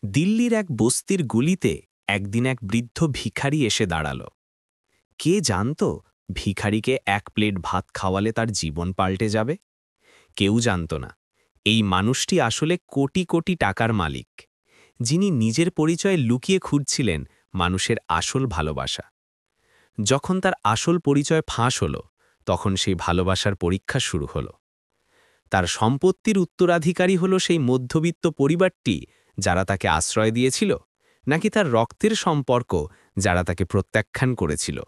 দিল্লির এক বস্তির গুলিতে একদিন এক বৃদ্ধ ভিখারি এসে দাঁড়াল। কে জানত ভিখারিকে এক প্লেট ভাত খাওয়ালে তার জীবন পাল্টে যাবে? কেউ জানত না এই মানুষটি আসলে কোটি কোটি টাকার মালিক, যিনি নিজের পরিচয়ে লুকিয়ে খুঁজছিলেন মানুষের আসল ভালোবাসা। যখন তার আসল পরিচয় ফাঁস হল, তখন সেই ভালোবাসার পরীক্ষা শুরু হল। তার সম্পত্তির উত্তরাধিকারী হল সেই মধ্যবিত্ত পরিবারটি যারা তাকে আশ্রয় দিয়েছিল, নাকি তার রক্তের সম্পর্ক যারা তাকে প্রত্যাখ্যান করেছিল?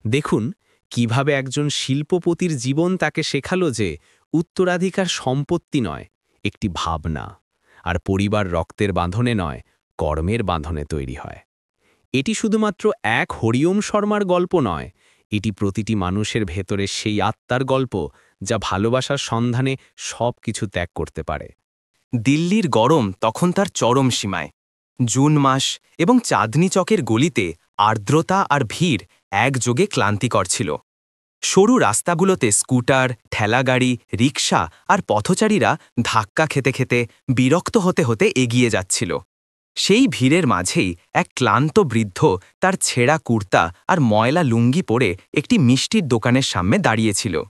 দেখুন কিভাবে একজন শিল্পপতির জীবন তাকে শেখালো যে উত্তরাধিকার সম্পত্তি নয়, একটি ভাবনা, আর পরিবার রক্তের বাঁধনে নয়, কর্মের বাঁধনে তৈরি হয়। এটি শুধুমাত্র এক হরিওম শর্মার গল্প নয়, এটি প্রতিটি মানুষের ভেতরে সেই আত্মার গল্প যা ভালোবাসার সন্ধানে সব কিছু ত্যাগ করতে পারে। দিল্লির গরম তখন তার চরম সীমায়। জুন মাস এবং চাঁদনি চকের গলিতে আর্দ্রতা আর ভিড় একযোগে ক্লান্তিকর ছিল। সরু রাস্তাগুলোতে স্কুটার, ঠেলাগাড়ি, রিকশা আর পথচারীরা ধাক্কা খেতে খেতে বিরক্ত হতে হতে এগিয়ে যাচ্ছিল। সেই ভিড়ের মাঝেই এক ক্লান্ত বৃদ্ধ তার ছেঁড়া কুর্তা আর ময়লা লুঙ্গি পরে একটি মিষ্টির দোকানের সামনে দাঁড়িয়েছিল।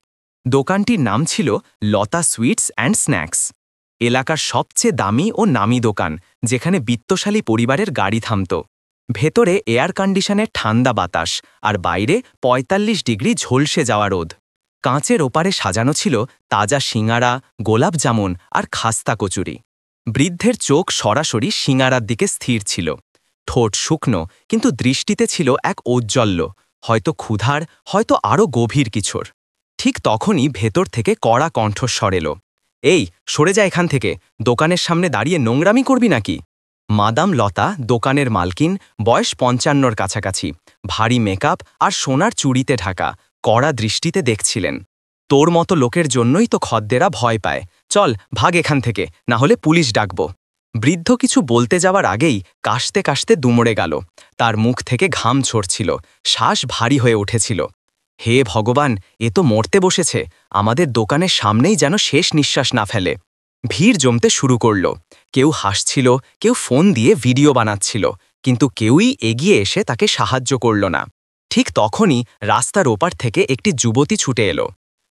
দোকানটির নাম ছিল লতা সুইটস অ্যান্ড স্ন্যাক্স। এলাকার সবচেয়ে দামি ও নামী দোকান, যেখানে বিত্তশালী পরিবারের গাড়ি থামত। ভেতরে এয়ার কন্ডিশনের ঠান্ডা বাতাস আর বাইরে ৪৫ ডিগ্রি ঝলসে যাওয়া রোদ। কাঁচের ওপারে সাজানো ছিল তাজা সিঙাড়া, গোলাপ জামুন আর খাস্তা কচুরি। বৃদ্ধের চোখ সরাসরি সিঙাড়ার দিকে স্থির ছিল। ঠোঁট শুকনো, কিন্তু দৃষ্টিতে ছিল এক ঔজ্জ্বল্য, হয়তো ক্ষুধার, হয়তো আরও গভীর কিছুর। ঠিক তখনই ভেতর থেকে কড়া কণ্ঠস্বর এলো, "এই, সরে যা এখান থেকে, দোকানের সামনে দাঁড়িয়ে নোংরামি করবি নাকি?" মাদাম লতা, দোকানের মালকিন, বয়স ৫৫-র কাছাকাছি, ভারী মেকআপ আর সোনার চুড়িতে ঢাকা, কড়া দৃষ্টিতে দেখছিলেন। "তোর মতো লোকের জন্যই তো খদ্দেরা ভয় পায়। চল ভাগ এখান থেকে, না হলে পুলিশ ডাকব।" বৃদ্ধ কিছু বলতে যাওয়ার আগেই কাশতে কাশতে দুমড়ে গেল। তার মুখ থেকে ঘাম ঝরছিল, শ্বাস ভারী হয়ে উঠেছিল। হে ভগবান, এ তো মরতে বসেছে, আমাদের দোকানের সামনেই যেন শেষ নিঃশ্বাস না ফেলে। ভিড় জমতে শুরু করল। কেউ হাসছিল, কেউ ফোন দিয়ে ভিডিও বানাচ্ছিল, কিন্তু কেউই এগিয়ে এসে তাকে সাহায্য করল না। ঠিক তখনই রাস্তার ওপার থেকে একটি যুবতী ছুটে এলো।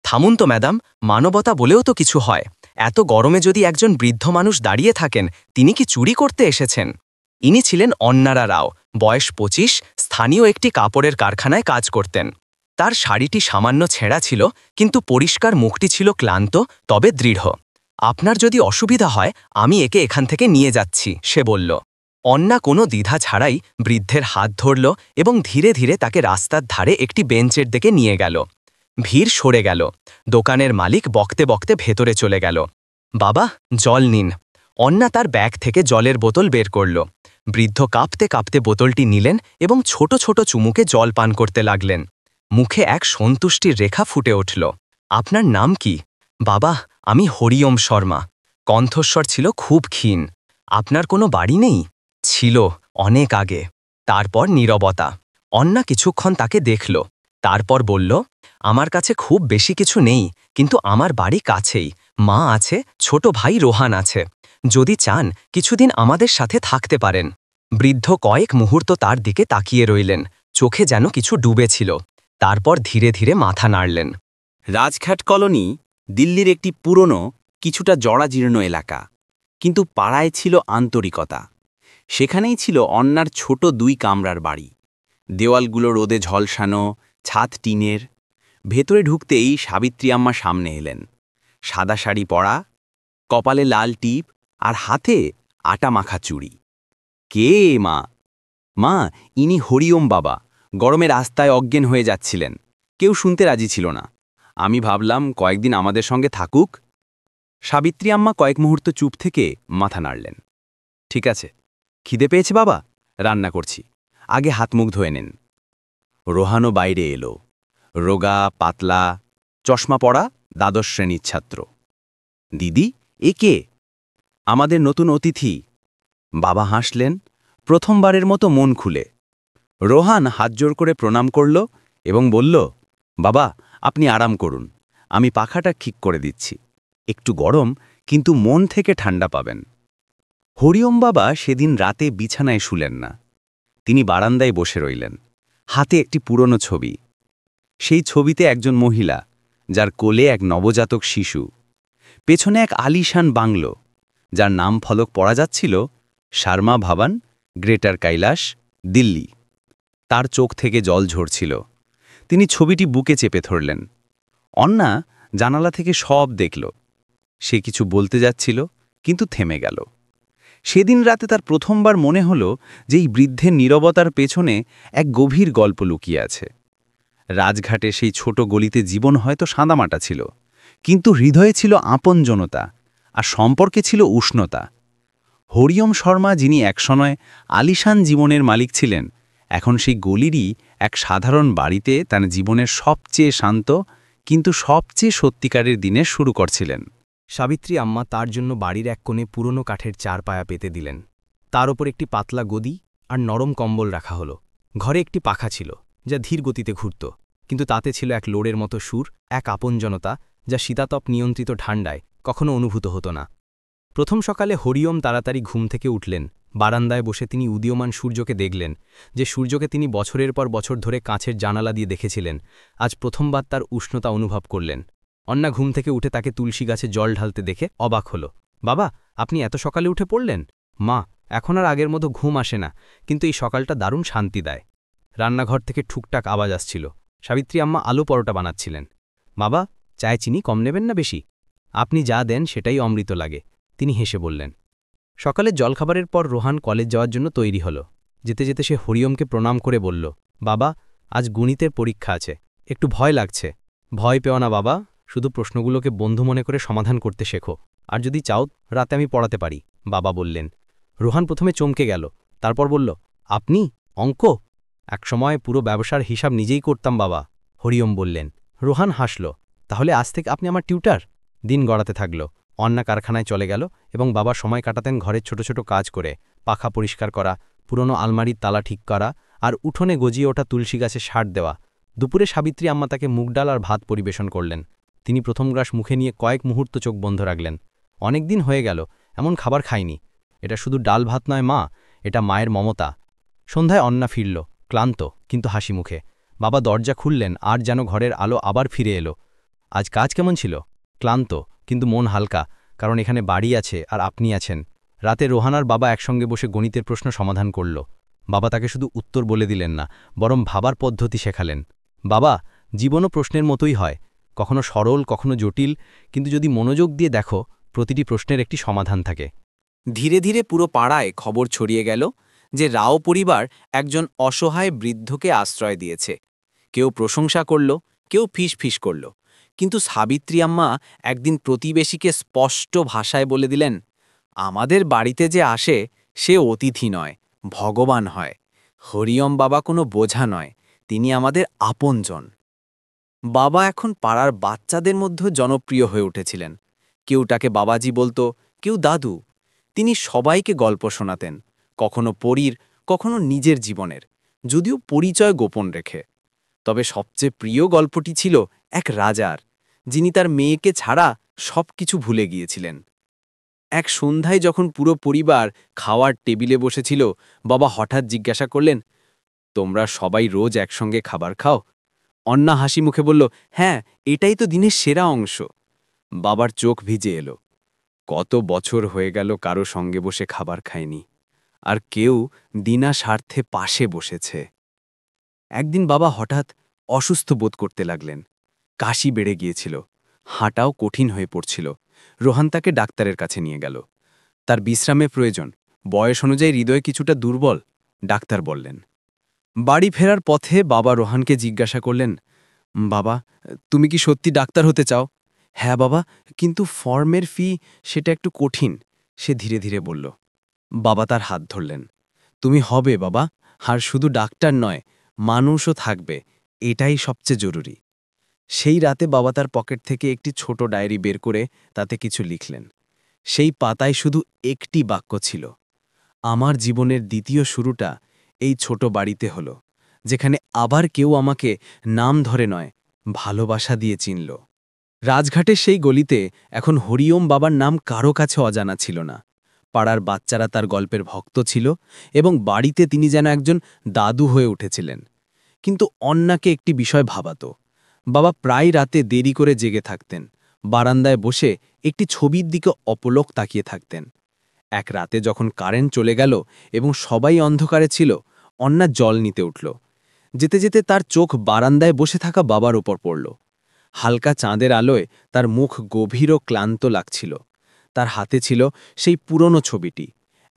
"থামুন তো ম্যাডাম, মানবতা বলেও তো কিছু হয়। এত গরমে যদি একজন বৃদ্ধ মানুষ দাঁড়িয়ে থাকেন, তিনি কি চুরি করতে এসেছেন?" ইনি ছিলেন অন্নারা রাও, বয়স ২৫, স্থানীয় একটি কাপড়ের কারখানায় কাজ করতেন। তার শাড়িটি সামান্য ছেঁড়া ছিল, কিন্তু পরিষ্কার মুখটি ছিল ক্লান্ত, তবে দৃঢ়। "আপনার যদি অসুবিধা হয়, আমি একে এখান থেকে নিয়ে যাচ্ছি," সে বলল। অন্না কোনো দ্বিধা ছাড়াই বৃদ্ধের হাত ধরল এবং ধীরে ধীরে তাকে রাস্তার ধারে একটি বেঞ্চের দিকে নিয়ে গেল। ভিড় সরে গেল। দোকানের মালিক বকতে বকতে ভেতরে চলে গেল। "বাবা, জল নিন।" অন্না তার ব্যাগ থেকে জলের বোতল বের করল। বৃদ্ধ কাঁপতে কাঁপতে বোতলটি নিলেন এবং ছোট ছোট চুমুকে জল পান করতে লাগলেন। মুখে এক সন্তুষ্টির রেখা ফুটে উঠল। "আপনার নাম কি?" "বাবা, আমি হরিওম শর্মা।" কণ্ঠস্বর ছিল খুব ক্ষীণ। "আপনার কোনো বাড়ি নেই?" "ছিল, অনেক আগে।" তারপর নীরবতা। অন্না কিছুক্ষণ তাকে দেখল, তারপর বলল, "আমার কাছে খুব বেশি কিছু নেই, কিন্তু আমার বাড়ি কাছেই। মা আছে, ছোট ভাই রোহান আছে। যদি চান, কিছুদিন আমাদের সাথে থাকতে পারেন।" বৃদ্ধ কয়েক মুহূর্ত তার দিকে তাকিয়ে রইলেন, চোখে যেন কিছু ডুবেছিল। তারপর ধীরে ধীরে মাথা নাড়লেন। রাজঘাট কলোনি দিল্লির একটি পুরনো, কিছুটা জরাজীর্ণ এলাকা, কিন্তু পাড়ায় ছিল আন্তরিকতা। সেখানেই ছিল অন্যার ছোট ২ কামরার বাড়ি। দেওয়ালগুলো রোদে ঝলসানো, ছাদ টিনের। ভেতরে ঢুকতেই সাবিত্রী আম্মা সামনে এলেন। সাদা শাড়ি পরা, কপালে লাল টিপ আর হাতে আটা মাখা চুড়ি। "কে মা?" "মা, ইনি হরিওম বাবা, গরমে রাস্তায় অজ্ঞান হয়ে যাচ্ছিলেন। কেউ শুনতে রাজি ছিল না। আমি ভাবলাম কয়েকদিন আমাদের সঙ্গে থাকুক।" সাবিত্রী আম্মা কয়েক মুহূর্ত চুপ থেকে মাথা নাড়লেন। "ঠিক আছে, খিদে পেয়েছে বাবা? রান্না করছি, আগে হাত মুখ ধুয়ে নেন।" রোহানও বাইরে এলো, রোগা, পাতলা, চশমা পরা, দ্বাদশ শ্রেণীর ছাত্র। "দিদি, এ কে?" "আমাদের নতুন অতিথি।" বাবা হাসলেন, প্রথমবারের মতো মন খুলে। রোহান হাত জোর করে প্রণাম করল এবং বলল, "বাবা, আপনি আরাম করুন, আমি পাখাটা ঠিক করে দিচ্ছি। একটু গরম, কিন্তু মন থেকে ঠান্ডা পাবেন।" হরিওম বাবা সেদিন রাতে বিছানায় শুলেন না। তিনি বারান্দায় বসে রইলেন, হাতে একটি পুরনো ছবি। সেই ছবিতে একজন মহিলা, যার কোলে এক নবজাতক শিশু, পেছনে এক আলিশান বাংলো, যার নাম ফলক পড়া যাচ্ছিল শর্মা ভবন, গ্রেটার কৈলাস, দিল্লি। তার চোখ থেকে জল ঝরছিল। তিনি ছবিটি বুকে চেপে ধরলেন। অন্না জানালা থেকে সব দেখল। সে কিছু বলতে যাচ্ছিল, কিন্তু থেমে গেল। সেদিন রাতে তার প্রথমবার মনে হল যে এই বৃদ্ধের নীরবতার পেছনে এক গভীর গল্প লুকিয়ে আছে। রাজঘাটে সেই ছোট গলিতে জীবন হয়তো সাদামাটা ছিল, কিন্তু হৃদয়ে ছিল আপনজনতা, আর সম্পর্কে ছিল উষ্ণতা। হরিওম শর্মা, যিনি একসময় আলিশান জীবনের মালিক ছিলেন, এখন সেই গলিরই এক সাধারণ বাড়িতে তার জীবনের সবচেয়ে শান্ত কিন্তু সবচেয়ে সত্যিকারের দিনের শুরু করছিলেন। সাবিত্রী আম্মা তার জন্য বাড়ির এক কোণে পুরনো কাঠের চারপায়া পেতে দিলেন। তার ওপর একটি পাতলা গদি আর নরম কম্বল রাখা হলো। ঘরে একটি পাখা ছিল, যা ধীর গতিতে ঘুরত, কিন্তু তাতে ছিল এক লোড়ের মতো সুর, এক আপনজনতা, যা শীতাতপ নিয়ন্ত্রিত ঠান্ডায় কখনো অনুভূত হতো না। প্রথম সকালে হরিওম তাড়াতাড়ি ঘুম থেকে উঠলেন। বারান্দায় বসে তিনি উদীয়মান সূর্যকে দেখলেন, যে সূর্যকে তিনি বছরের পর বছর ধরে কাঁচের জানালা দিয়ে দেখেছিলেন। আজ প্রথমবার তার উষ্ণতা অনুভব করলেন। অন্না ঘুম থেকে উঠে তাকে তুলসী গাছে জল ঢালতে দেখে অবাক হল। বাবা, আপনি এত সকালে উঠে পড়লেন? মা, এখন আর আগের মতো ঘুম আসে না, কিন্তু এই সকালটা দারুণ শান্তি দেয়। রান্নাঘর থেকে ঠুকটাক আওয়াজ আসছিল। সাবিত্রী আম্মা আলু পরোটা বানাচ্ছিলেন। বাবা, চায়ে চিনি কম নেবেন না বেশি? আপনি যা দেন সেটাই অমৃত লাগে, তিনি হেসে বললেন। সকালের জলখাবারের পর রোহান কলেজ যাওয়ার জন্য তৈরি হল। যেতে যেতে সে হরিওমকে প্রণাম করে বলল, বাবা, আজ গণিতের পরীক্ষা আছে, একটু ভয় লাগছে। ভয় পেও না বাবা, শুধু প্রশ্নগুলোকে বন্ধু মনে করে সমাধান করতে শেখো, আর যদি চাও রাতে আমি পড়াতে পারি, বাবা বললেন। রোহান প্রথমে চমকে গেল, তারপর বলল, আপনি অঙ্ক? একসময় পুরো ব্যবসার হিসাব নিজেই করতাম বাবা, হরিওম বললেন। রোহান হাসল, তাহলে আজ থেকে আপনি আমার টিউটার? দিন গড়াতে থাকল। অন্না কারখানায় চলে গেল এবং বাবা সময় কাটাতেন ঘরের ছোট ছোট কাজ করে, পাখা পরিষ্কার করা, পুরনো আলমারির তালা ঠিক করা, আর উঠোনে গজিয়ে ওঠা তুলসী গাছে সার দেওয়া। দুপুরে সাবিত্রী আম্মা তাকে মুগ ডাল আর ভাত পরিবেশন করলেন। তিনি প্রথম গ্রাস মুখে নিয়ে কয়েক মুহূর্ত চোখ বন্ধ রাখলেন। অনেক দিন হয়ে গেল এমন খাবার খাইনি। এটা শুধু ডাল ভাত নয় মা, এটা মায়ের মমতা। সন্ধ্যায় অন্না ফিরল, ক্লান্ত কিন্তু হাসি মুখে। বাবা দরজা খুললেন, আর যেন ঘরের আলো আবার ফিরে এলো। আজ কাজ কেমন ছিল? ক্লান্ত, কিন্তু মন হালকা, কারণ এখানে বাড়ি আছে আর আপনি আছেন। রাতে রোহানার বাবা একসঙ্গে বসে গণিতের প্রশ্ন সমাধান করল। বাবা তাকে শুধু উত্তর বলে দিলেন না, বরং ভাবার পদ্ধতি শেখালেন। বাবা, জীবনও প্রশ্নের মতোই হয়, কখনো সরল, কখনো জটিল, কিন্তু যদি মনোযোগ দিয়ে দেখো, প্রতিটি প্রশ্নের একটি সমাধান থাকে। ধীরে ধীরে পুরো পাড়ায় খবর ছড়িয়ে গেল যে রাও পরিবার একজন অসহায় বৃদ্ধকে আশ্রয় দিয়েছে। কেউ প্রশংসা করল, কেউ ফিসফিস করল, কিন্তু সাবিত্রী আম্মা একদিন প্রতিবেশীকে স্পষ্ট ভাষায় বলে দিলেন, আমাদের বাড়িতে যে আসে সে অতিথি নয়, ভগবান হয়। হরিওম বাবা কোনো বোঝা নয়, তিনি আমাদের আপনজন। বাবা এখন পাড়ার বাচ্চাদের মধ্যে জনপ্রিয় হয়ে উঠেছিলেন। কেউ তাকে বাবাজি বলতো, কেউ দাদু। তিনি সবাইকে গল্প শোনাতেন, কখনো পরীর, কখনো নিজের জীবনের, যদিও পরিচয় গোপন রেখে। তবে সবচেয়ে প্রিয় গল্পটি ছিল এক রাজার, যিনি তার মেয়েকে ছাড়া সবকিছু ভুলে গিয়েছিলেন। এক সন্ধ্যায় যখন পুরো পরিবার খাওয়ার টেবিলে বসেছিল, বাবা হঠাৎ জিজ্ঞাসা করলেন, তোমরা সবাই রোজ একসঙ্গে খাবার খাও? অন্না হাসি মুখে বলল, হ্যাঁ, এটাই তো দিনের সেরা অংশ। বাবার চোখ ভিজে এলো। কত বছর হয়ে গেল কারো সঙ্গে বসে খাবার খায়নি, আর কেউ বিনা স্বার্থে পাশে বসেছে। একদিন বাবা হঠাৎ অসুস্থ বোধ করতে লাগলেন। কাশি বেড়ে গিয়েছিল, হাঁটাও কঠিন হয়ে পড়ছিল। রোহান তাকে ডাক্তারের কাছে নিয়ে গেল। তার বিশ্রামে প্রয়োজন, বয়স অনুযায়ী হৃদয় কিছুটা দুর্বল, ডাক্তার বললেন। বাড়ি ফেরার পথে বাবা রোহানকে জিজ্ঞাসা করলেন, বাবা, তুমি কি সত্যি ডাক্তার হতে চাও? হ্যাঁ বাবা, কিন্তু ফর্মের ফি, সেটা একটু কঠিন, সে ধীরে ধীরে বলল। বাবা তার হাত ধরলেন। তুমি হবে বাবা, আর শুধু ডাক্তার নয়, মানুষও থাকবে, এটাই সবচেয়ে জরুরি। সেই রাতে বাবা তার পকেট থেকে একটি ছোট ডায়েরি বের করে তাতে কিছু লিখলেন। সেই পাতায় শুধু একটি বাক্য ছিল, আমার জীবনের দ্বিতীয় শুরুটা এই ছোট বাড়িতে হলো, যেখানে আবার কেউ আমাকে নাম ধরে নয়, ভালোবাসা দিয়ে চিনল। রাজঘাটের সেই গলিতে এখন হরিওম বাবার নাম কারো কাছে অজানা ছিল না। পাড়ার বাচ্চারা তার গল্পের ভক্ত ছিল এবং বাড়িতে তিনি যেন একজন দাদু হয়ে উঠেছিলেন। কিন্তু অন্নাকে একটি বিষয় ভাবাতো। বাবা প্রায় রাতে দেরি করে জেগে থাকতেন, বারান্দায় বসে একটি ছবির দিকে অপলক তাকিয়ে থাকতেন। এক রাতে যখন কারেন্ট চলে গেল এবং সবাই অন্ধকারে ছিল, অন্না জল নিতে উঠল। যেতে যেতে তার চোখ বারান্দায় বসে থাকা বাবার ওপর পড়ল। হালকা চাঁদের আলোয় তার মুখ গভীর ও ক্লান্ত লাগছিল। তার হাতে ছিল সেই পুরনো ছবিটি,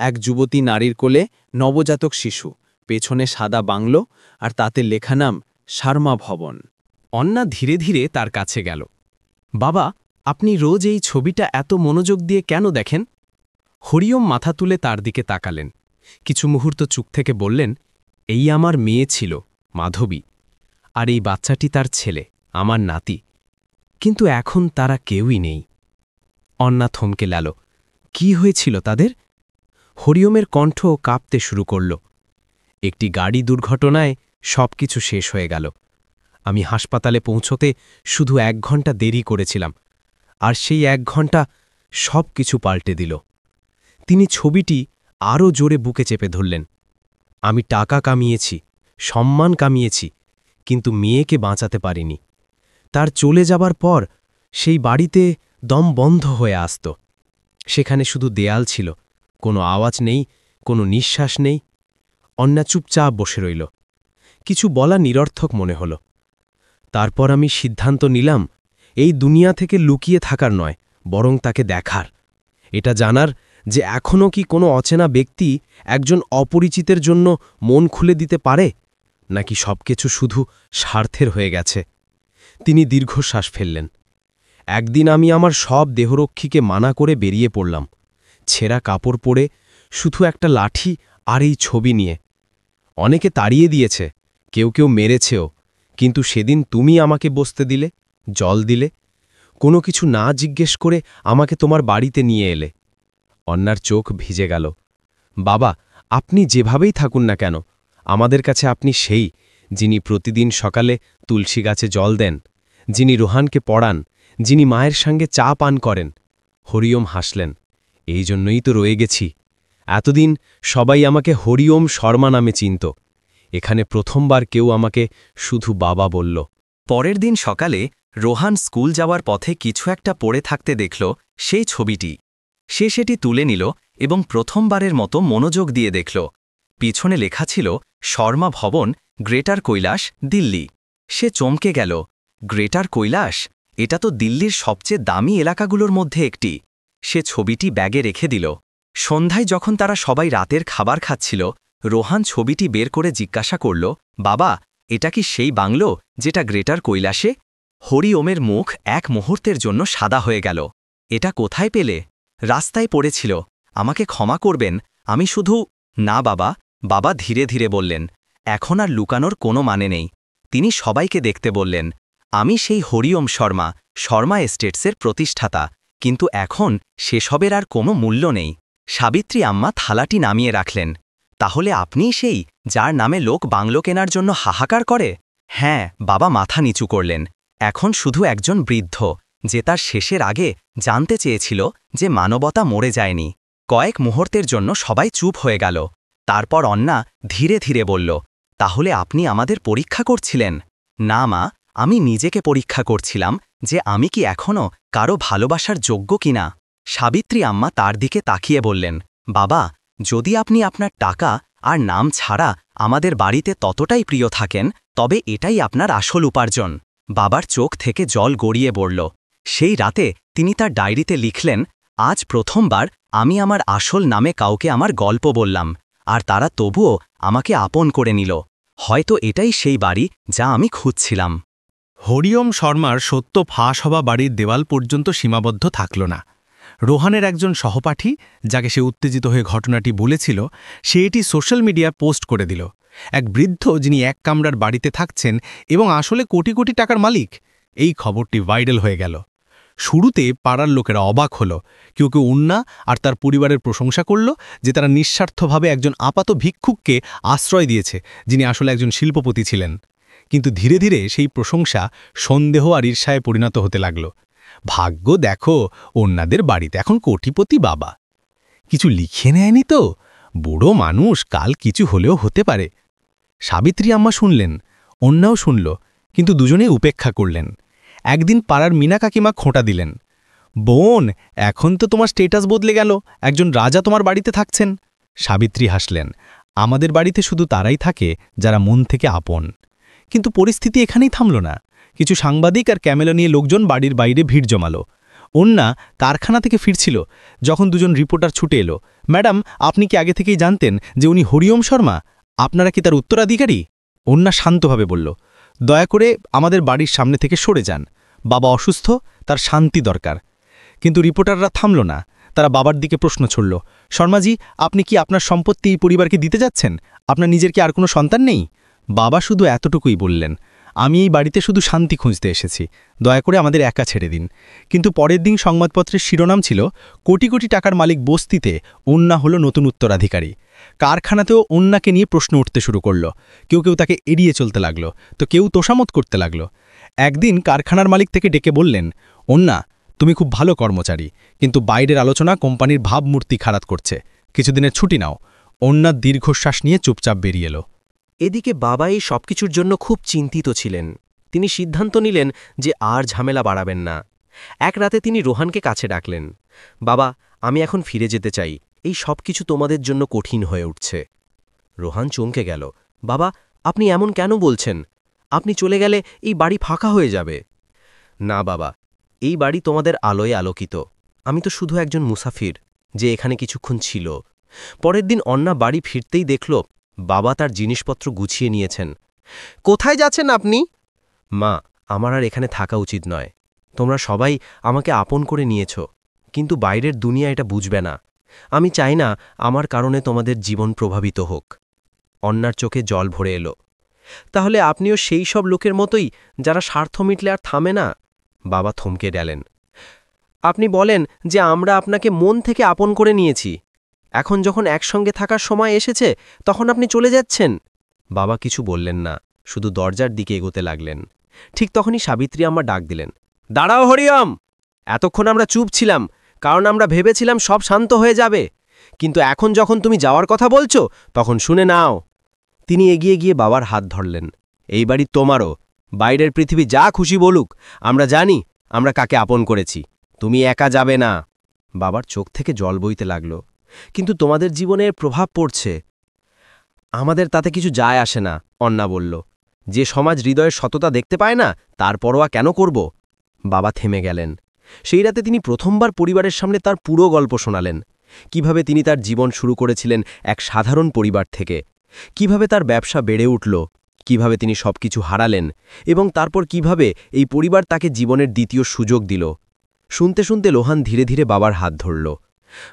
এক যুবতী নারীর কোলে নবজাতক শিশু, পেছনে সাদা বাংলো, আর তাতে লেখা নাম শর্মা ভবন। অন্না ধীরে ধীরে তার কাছে গেল। বাবা, আপনি রোজ এই ছবিটা এত মনোযোগ দিয়ে কেন দেখেন? হরিওম মাথা তুলে তার দিকে তাকালেন, কিছু মুহূর্ত চুপ থেকে বললেন, এই আমার মেয়ে ছিল, মাধবী, আর এই বাচ্চাটি তার ছেলে, আমার নাতি। কিন্তু এখন তারা কেউই নেই। অন্না থমকে গেল। কি হয়েছিল তাদের? হরিওমের কণ্ঠ কাঁপতে শুরু করল। একটি গাড়ি দুর্ঘটনায় সবকিছু শেষ হয়ে গেল। আমি হাসপাতালে পৌঁছতে শুধু 1 ঘন্টা দেরি করেছিলাম, আর সেই 1 ঘন্টা সব কিছু পাল্টে দিল। তিনি ছবিটি আরও জোরে বুকে চেপে ধরলেন। আমি টাকা কামিয়েছি, সম্মান কামিয়েছি, কিন্তু মেয়েকে বাঁচাতে পারিনি। তার চলে যাবার পর সেই বাড়িতে দম বন্ধ হয়ে আসত। সেখানে শুধু দেয়াল ছিল, কোনো আওয়াজ নেই, কোনো নিঃশ্বাস নেই। অন্না চুপচাপ বসে রইল। কিছু বলা নিরর্থক মনে হল। তারপর আমি সিদ্ধান্ত নিলাম, এই দুনিয়া থেকে লুকিয়ে থাকার নয়, বরং তাকে দেখার, এটা জানার যে এখনও কি কোনো অচেনা ব্যক্তি একজন অপরিচিতের জন্য মন খুলে দিতে পারে, নাকি সবকিছু শুধু স্বার্থের হয়ে গেছে। তিনি দীর্ঘশ্বাস ফেললেন। একদিন আমি আমার সব দেহরক্ষীকে মানা করে বেরিয়ে পড়লাম, ছেঁড়া কাপড় পরে, শুধু একটা লাঠি আর এই ছবি নিয়ে। অনেকে তাড়িয়ে দিয়েছে, কেউ কেউ মেরেছেও, কিন্তু সেদিন তুমি আমাকে বসতে দিলে, জল দিলে, কোনো কিছু না জিজ্ঞেস করে আমাকে তোমার বাড়িতে নিয়ে এলে। অন্নার চোখ ভিজে গেল। বাবা, আপনি যেভাবেই থাকুন না কেন, আমাদের কাছে আপনি সেই, যিনি প্রতিদিন সকালে তুলসী গাছে জল দেন, যিনি রোহানকে পড়ান, যিনি মায়ের সঙ্গে চা পান করেন। হরিওম হাসলেন। এই জন্যই তো রয়ে গেছি। এতদিন সবাই আমাকে হরিওম শর্মা নামে চিনত। এখানে প্রথমবার কেউ আমাকে শুধু বাবা বলল। পরের দিন সকালে রোহান স্কুল যাওয়ার পথে কিছু একটা পড়ে থাকতে দেখল সেই ছবিটি। সে সেটি তুলে নিল এবং প্রথমবারের মতো মনোযোগ দিয়ে দেখল। পিছনে লেখা ছিল শর্মা ভবন, গ্রেটার কৈলাস, দিল্লি। সে চমকে গেল। গ্রেটার কৈলাস, এটা তো দিল্লির সবচেয়ে দামি এলাকাগুলোর মধ্যে একটি। সে ছবিটি ব্যাগে রেখে দিল। সন্ধ্যায় যখন তারা সবাই রাতের খাবার খাচ্ছিল, রোহান ছবিটি বের করে জিজ্ঞাসা করল, বাবা, এটা কি সেই বাংলো যেটা গ্রেটার কৈলাসে? হরিওমের মুখ এক মুহূর্তের জন্য সাদা হয়ে গেল। এটা কোথায় পেলে? রাস্তায় পড়েছিল, আমাকে ক্ষমা করবেন, আমি শুধু। না বাবা, বাবা ধীরে ধীরে বললেন, এখন আর লুকানোর কোনো মানে নেই। তিনি সবাইকে দেখতে বললেন, আমি সেই হরিওম শর্মা, শর্মা এস্টেটসের প্রতিষ্ঠাতা, কিন্তু এখন সেসবের আর কোনো মূল্য নেই। সাবিত্রী আম্মা থালাটি নামিয়ে রাখলেন। তাহলে আপনিই সেই, যার নামে লোক বাংলো কেনার জন্য হাহাকার করে? হ্যাঁ, বাবা মাথা নিচু করলেন। এখন শুধু একজন বৃদ্ধ, যে তার শেষের আগে জানতে চেয়েছিল যে মানবতা মরে যায়নি। কয়েক মুহূর্তের জন্য সবাই চুপ হয়ে গেল। তারপর অন্না ধীরে ধীরে বলল, তাহলে আপনি আমাদের পরীক্ষা করছিলেন? না মা, আমি নিজেকে পরীক্ষা করছিলাম যে আমি কি এখনও কারো ভালোবাসার যোগ্য কিনা। সাবিত্রী আম্মা তার দিকে তাকিয়ে বললেন, বাবা, যদি আপনি আপনার টাকা আর নাম ছাড়া আমাদের বাড়িতে ততটাই প্রিয় থাকেন, তবে এটাই আপনার আসল উপার্জন। বাবার চোখ থেকে জল গড়িয়ে পড়ল। সেই রাতে তিনি তার ডায়েরিতে লিখলেন, আজ প্রথমবার আমি আমার আসল নামে কাউকে আমার গল্প বললাম, আর তারা তবুও আমাকে আপন করে নিল। হয়তো এটাই সেই বাড়ি যা আমি খুঁজছিলাম। হরিওম শর্মার সত্য ফাঁস হওয়া বাড়ির দেওয়াল পর্যন্ত সীমাবদ্ধ থাকল না। রোহানের একজন সহপাঠী, যাকে সে উত্তেজিত হয়ে ঘটনাটি বলেছিল, সে এটি সোশ্যাল মিডিয়ায় পোস্ট করে দিল। এক বৃদ্ধ, যিনি এক কামরার বাড়িতে থাকছেন এবং আসলে কোটি কোটি টাকার মালিক। এই খবরটি ভাইরাল হয়ে গেল। শুরুতে পাড়ার লোকেরা অবাক হল। কেউ কেউ উন্না আর তার পরিবারের প্রশংসা করল যে তারা নিঃস্বার্থভাবে একজন আপাত ভিক্ষুককে আশ্রয় দিয়েছে, যিনি আসলে একজন শিল্পপতি ছিলেন। কিন্তু ধীরে ধীরে সেই প্রশংসা সন্দেহ আর ঈর্ষায় পরিণত হতে লাগল। ভাগ্য দেখো, অন্যদের বাড়িতে এখন কোটিপতি বাবা। কিছু লিখে নেয়নি তো? বুড়ো মানুষ, কাল কিছু হলেও হতে পারে। সাবিত্রী আম্মা শুনলেন, অন্যাও শুনল, কিন্তু দুজনেই উপেক্ষা করলেন। একদিন পাড়ার মিনা কাকিমা খোঁটা দিলেন, বোন, এখন তো তোমার স্টেটাস বদলে গেল, একজন রাজা তোমার বাড়িতে থাকছেন। সাবিত্রী হাসলেন, আমাদের বাড়িতে শুধু তারাই থাকে যারা মন থেকে আপন। কিন্তু পরিস্থিতি এখানেই থামল না। কিছু সাংবাদিক আর ক্যামেরা নিয়ে লোকজন বাড়ির বাইরে ভিড় জমালো। অন্যা কারখানা থেকে ফিরছিল যখন দুজন রিপোর্টার ছুটে এলো। ম্যাডাম, আপনি কি আগে থেকেই জানতেন যে উনি হরিওম শর্মা? আপনারা কি তার উত্তরাধিকারী? অন্যা শান্তভাবে বলল, দয়া করে আমাদের বাড়ির সামনে থেকে সরে যান। বাবা অসুস্থ, তার শান্তি দরকার। কিন্তু রিপোর্টাররা থামল না। তারা বাবার দিকে প্রশ্ন ছুড়ল, শর্মাজি, আপনি কি আপনার সম্পত্তি এই পরিবারকে দিতে যাচ্ছেন? আপনার নিজের কি আর কোনো সন্তান নেই? বাবা শুধু এতটুকুই বললেন, আমি এই বাড়িতে শুধু শান্তি খুঁজতে এসেছি, দয়া করে আমাদের একা ছেড়ে দিন। কিন্তু পরের দিন সংবাদপত্রের শিরোনাম ছিল, কোটি কোটি টাকার মালিক বস্তিতে অন্যা হলো নতুন উত্তরাধিকারী। কারখানাতেও অন্যাকে নিয়ে প্রশ্ন উঠতে শুরু করল। কেউ কেউ তাকে এড়িয়ে চলতে লাগল, তো কেউ তোষামত করতে লাগল। একদিন কারখানার মালিক থেকে ডেকে বললেন, অন্যা, তুমি খুব ভালো কর্মচারী, কিন্তু বাইরের আলোচনা কোম্পানির ভাবমূর্তি খারাপ করছে, কিছুদিনের ছুটি নাও। অন্যা দীর্ঘশ্বাস নিয়ে চুপচাপ বেরিয়ে এলো। এদিকে বাবা এই সবকিছুর জন্য খুব চিন্তিত ছিলেন। তিনি সিদ্ধান্ত নিলেন যে আর ঝামেলা বাড়াবেন না। এক রাতে তিনি রোহানকে কাছে ডাকলেন, বাবা, আমি এখন ফিরে যেতে চাই, এই সবকিছু তোমাদের জন্য কঠিন হয়ে উঠছে। রোহান চমকে গেল, বাবা, আপনি এমন কেন বলছেন? আপনি চলে গেলে এই বাড়ি ফাঁকা হয়ে যাবে। না বাবা, এই বাড়ি তোমাদের আলোয় আলোকিত। আমি তো শুধু একজন মুসাফির যে এখানে কিছুক্ষণ ছিল। পরের দিন অন্যা বাড়ি ফিরতেই দেখল বাবা তার জিনিসপত্র গুছিয়ে নিয়েছেন। কোথায় যাচ্ছেন আপনি? মা, আমার আর এখানে থাকা উচিত নয়। তোমরা সবাই আমাকে আপন করে নিয়েছ, কিন্তু বাইরের দুনিয়া এটা বুঝবে না। আমি চাই না আমার কারণে তোমাদের জীবন প্রভাবিত হোক। অন্যার চোখে জল ভরে এলো। তাহলে আপনিও সেই সব লোকের মতোই যারা স্বার্থ মিটলে আর থামে না? বাবা থমকে গেলেন। আপনি বলেন যে আমরা আপনাকে মন থেকে আপন করে নিয়েছি, এখন যখন একসঙ্গে থাকার সময় এসেছে তখন আপনি চলে যাচ্ছেন। বাবা কিছু বললেন না, শুধু দরজার দিকে এগোতে লাগলেন। ঠিক তখনই সাবিত্রী আম্মা ডাক দিলেন, দাঁড়াও হরিয়ম! এতক্ষণ আমরা চুপ ছিলাম, কারণ আমরা ভেবেছিলাম সব শান্ত হয়ে যাবে, কিন্তু এখন যখন তুমি যাওয়ার কথা বলছো তখন শুনে নাও। তিনি এগিয়ে গিয়ে বাবার হাত ধরলেন। এই বাড়ি তোমারও, বাইরের পৃথিবী যা খুশি বলুক, আমরা জানি আমরা কাকে আপন করেছি। তুমি একা যাবে না। বাবার চোখ থেকে জল বইতে লাগল। কিন্তু তোমাদের জীবনের প্রভাব পড়ছে। আমাদের তাতে কিছু যায় আসে না, অন্যা বলল। যে সমাজ হৃদয়ের সততা দেখতে পায় না, তার পরোয়া কেন করব? বাবা থেমে গেলেন। সেই রাতে তিনি প্রথমবার পরিবারের সামনে তার পুরো গল্প শোনালেন। কিভাবে তিনি তার জীবন শুরু করেছিলেন এক সাধারণ পরিবার থেকে, কিভাবে তার ব্যবসা বেড়ে উঠল, কিভাবে তিনি সবকিছু হারালেন, এবং তারপর কিভাবে এই পরিবার তাকে জীবনের দ্বিতীয় সুযোগ দিল। শুনতে শুনতে লোহান ধীরে ধীরে বাবার হাত ধরল।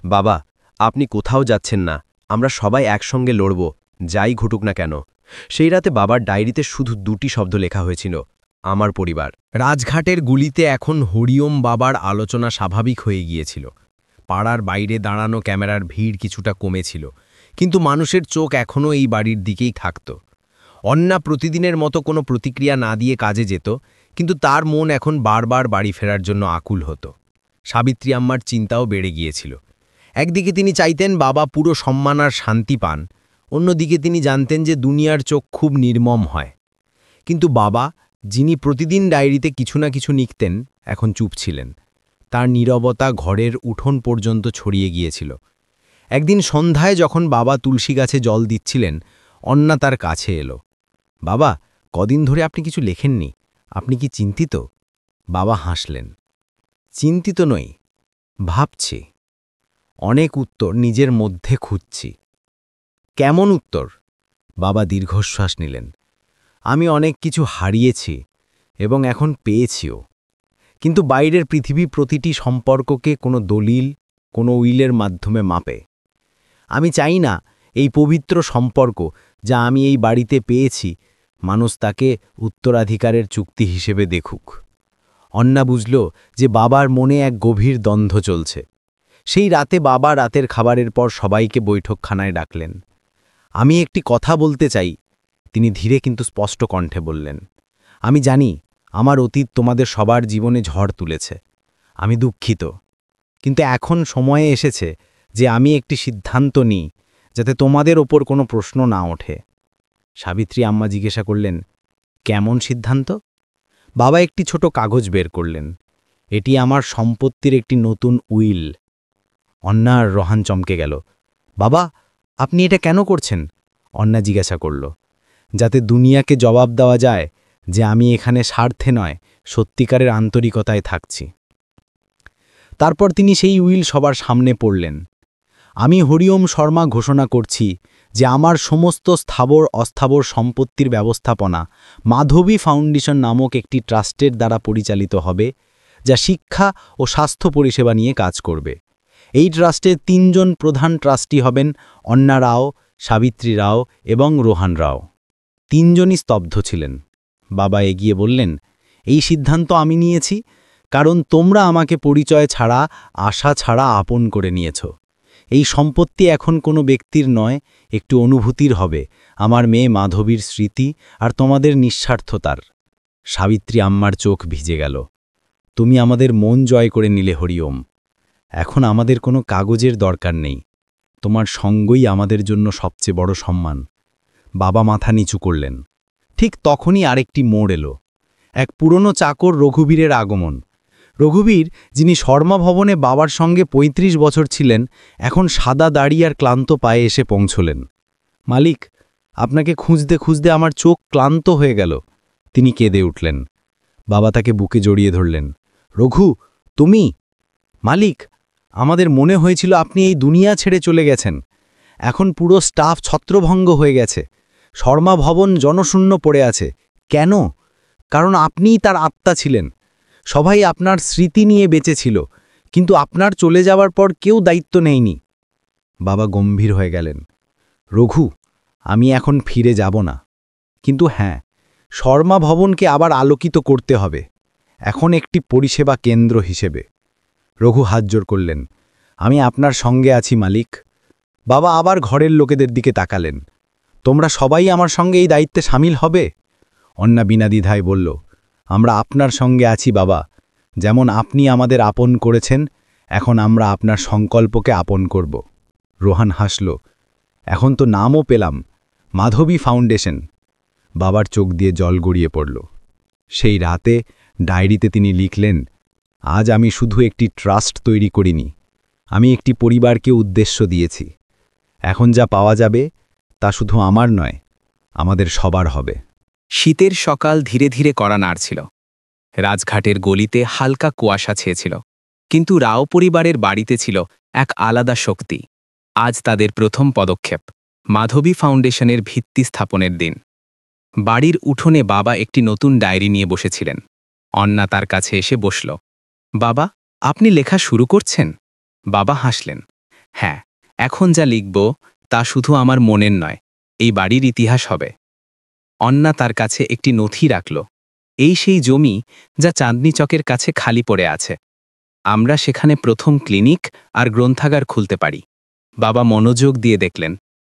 বাবা, আপনি কোথাও যাচ্ছেন না, আমরা সবাই একসঙ্গে লড়ব, যাই ঘটুক না কেন। সেই রাতে বাবার ডায়েরিতে শুধু দুটি শব্দ লেখা হয়েছিল, আমার পরিবার। রাজঘাটের গুলিতে এখন হরিওম বাবার আলোচনা স্বাভাবিক হয়ে গিয়েছিল। পাড়ার বাইরে দাঁড়ানো ক্যামেরার ভিড় কিছুটা কমেছিল, কিন্তু মানুষের চোখ এখনও এই বাড়ির দিকেই থাকত। অন্যা প্রতিদিনের মতো কোনো প্রতিক্রিয়া না দিয়ে কাজে যেত, কিন্তু তার মন এখন বারবার বাড়ি ফেরার জন্য আকুল হতো। সাবিত্রী আম্মার চিন্তাও বেড়ে গিয়েছিল। একদিকে তিনি চাইতেন বাবা পুরো সম্মান আর শান্তি পান, অন্যদিকে তিনি জানতেন যে দুনিয়ার চোখ খুব নির্মম হয়। কিন্তু বাবা, যিনি প্রতিদিন ডায়েরিতে কিছু না কিছু লিখতেন, এখন চুপ ছিলেন। তার নীরবতা ঘরের উঠোন পর্যন্ত ছড়িয়ে গিয়েছিল। একদিন সন্ধ্যায় যখন বাবা তুলসী গাছে জল দিচ্ছিলেন, অন্যা তার কাছে এলো। বাবা, কদিন ধরে আপনি কিছু লেখেননি, আপনি কি চিন্তিত? বাবা হাসলেন। চিন্তিত নই, ভাবছি। অনেক উত্তর নিজের মধ্যে খুঁজছি। কেমন উত্তর? বাবা দীর্ঘশ্বাস নিলেন। আমি অনেক কিছু হারিয়েছি এবং এখন পেয়েছিও, কিন্তু বাইরের পৃথিবী প্রতিটি সম্পর্ককে কোনো দলিল, কোনো উইলের মাধ্যমে মাপে। আমি চাই না এই পবিত্র সম্পর্ক যা আমি এই বাড়িতে পেয়েছি, মানুষ তাকে উত্তরাধিকারের চুক্তি হিসেবে দেখুক। অন্যা বুঝল যে বাবার মনে এক গভীর দ্বন্দ্ব চলছে। সেই রাতে বাবা রাতের খাবারের পর সবাইকে বৈঠকখানায় ডাকলেন। আমি একটি কথা বলতে চাই, তিনি ধীরে কিন্তু স্পষ্ট কণ্ঠে বললেন। আমি জানি আমার অতীত তোমাদের সবার জীবনে ঝড় তুলেছে। আমি দুঃখিত, কিন্তু এখন সময়ে এসেছে যে আমি একটি সিদ্ধান্ত নিই যাতে তোমাদের ওপর কোনো প্রশ্ন না ওঠে। সাবিত্রী আম্মা জিজ্ঞাসা করলেন, কেমন সিদ্ধান্ত? বাবা একটি ছোট কাগজ বের করলেন। এটি আমার সম্পত্তির একটি নতুন উইল। অন্না আর রোহান চমকে গেল। বাবা, আপনি এটা কেন করছেন? অন্না জিজ্ঞাসা করল। যাতে দুনিয়াকে জবাব দেওয়া যায় যে আমি এখানে স্বার্থে নয়, সত্যিকারের আন্তরিকতায় থাকছি। তারপর তিনি সেই উইল সবার সামনে পড়লেন। আমি হরিওম শর্মা ঘোষণা করছি যে আমার সমস্ত স্থাবর অস্থাবর সম্পত্তির ব্যবস্থাপনা মাধবী ফাউন্ডেশন নামক একটি ট্রাস্টের দ্বারা পরিচালিত হবে, যা শিক্ষা ও স্বাস্থ্য পরিষেবা নিয়ে কাজ করবে। এই ট্রাস্টের ৩ জন প্রধান ট্রাস্টি হবেন অন্না রাও, সাবিত্রী রাও এবং রোহান রাও। ৩ জনই স্তব্ধ ছিলেন। বাবা এগিয়ে বললেন, এই সিদ্ধান্ত আমি নিয়েছি কারণ তোমরা আমাকে পরিচয় ছাড়া, আশা ছাড়া আপন করে নিয়েছ। এই সম্পত্তি এখন কোনো ব্যক্তির নয়, একটু অনুভূতির হবে, আমার মেয়ে মাধবীর স্মৃতি আর তোমাদের নিঃস্বার্থতার। সাবিত্রী আম্মার চোখ ভিজে গেল। তুমি আমাদের মন জয় করে নিলে হরিওম। এখন আমাদের কোনো কাগজের দরকার নেই। তোমার সঙ্গই আমাদের জন্য সবচেয়ে বড় সম্মান। বাবা মাথা নিচু করলেন। ঠিক তখনই আরেকটি মোড় এলো। এক পুরনো চাকর রঘুবীরের আগমন। রঘুবীর, যিনি শর্মা ভবনে বাবার সঙ্গে ৩৫ বছর ছিলেন, এখন সাদা দাড়ি আর ক্লান্ত পায়ে এসে পৌঁছলেন। মালিক, আপনাকে খুঁজতে খুঁজতে আমার চোখ ক্লান্ত হয়ে গেল। তিনি কেঁদে উঠলেন। বাবা তাকে বুকে জড়িয়ে ধরলেন। রঘু, তুমি? মালিক, আমাদের মনে হয়েছিল আপনি এই দুনিয়া ছেড়ে চলে গেছেন। এখন পুরো স্টাফ ছত্রভঙ্গ হয়ে গেছে। শর্মা ভবন জনশূন্য পড়ে আছে। কেন? কারণ আপনিই তার আত্মা ছিলেন। সবাই আপনার স্মৃতি নিয়ে বেঁচে ছিল, কিন্তু আপনার চলে যাওয়ার পর কেউ দায়িত্ব নেয়নি। বাবা গম্ভীর হয়ে গেলেন। রঘু, আমি এখন ফিরে যাব না। কিন্তু হ্যাঁ, শর্মা ভবনকে আবার আলোকিত করতে হবে, এখন একটি পরিষেবা কেন্দ্র হিসেবে। রঘু হাত জোড় করলেন। আমি আপনার সঙ্গে আছি মালিক। বাবা আবার ঘরের লোকেদের দিকে তাকালেন। তোমরা সবাই আমার সঙ্গে এই দায়িত্বে সামিল হবে? অন্না বিনা দ্বিধায় বলল, আমরা আপনার সঙ্গে আছি বাবা। যেমন আপনি আমাদের আপন করেছেন, এখন আমরা আপনার সংকল্পকে আপন করব। রোহান হাসল। এখন তো নামও পেলাম, মাধবী ফাউন্ডেশন। বাবার চোখ দিয়ে জল গড়িয়ে পড়ল। সেই রাতে ডায়েরিতে তিনি লিখলেন, আজ আমি শুধু একটি ট্রাস্ট তৈরি করিনি, আমি একটি পরিবারকে উদ্দেশ্য দিয়েছি। এখন যা পাওয়া যাবে তা শুধু আমার নয়, আমাদের সবার হবে। শীতের সকাল ধীরে ধীরে কড়া নাড়ছিল। রাজঘাটের গলিতে হালকা কুয়াশা ছেয়েছিল, কিন্তু রাও পরিবারের বাড়িতে ছিল এক আলাদা শক্তি। আজ তাদের প্রথম পদক্ষেপ, মাধবী ফাউন্ডেশনের ভিত্তি স্থাপনের দিন। বাড়ির উঠোনে বাবা একটি নতুন ডায়েরি নিয়ে বসেছিলেন। অন্না তার কাছে এসে বসল। বাবা, আপনি লেখা শুরু করছেন? বাবা হাসলেন। হ্যাঁ, এখন যা লিখব তা শুধু আমার মনের নয়, এই বাড়ির ইতিহাস হবে। অন্না তার কাছে একটি নথি রাখল। এই সেই জমি যা চাঁদনি চকের কাছে খালি পড়ে আছে। আমরা সেখানে প্রথম ক্লিনিক আর গ্রন্থাগার খুলতে পারি। বাবা মনোযোগ দিয়ে দেখলেন।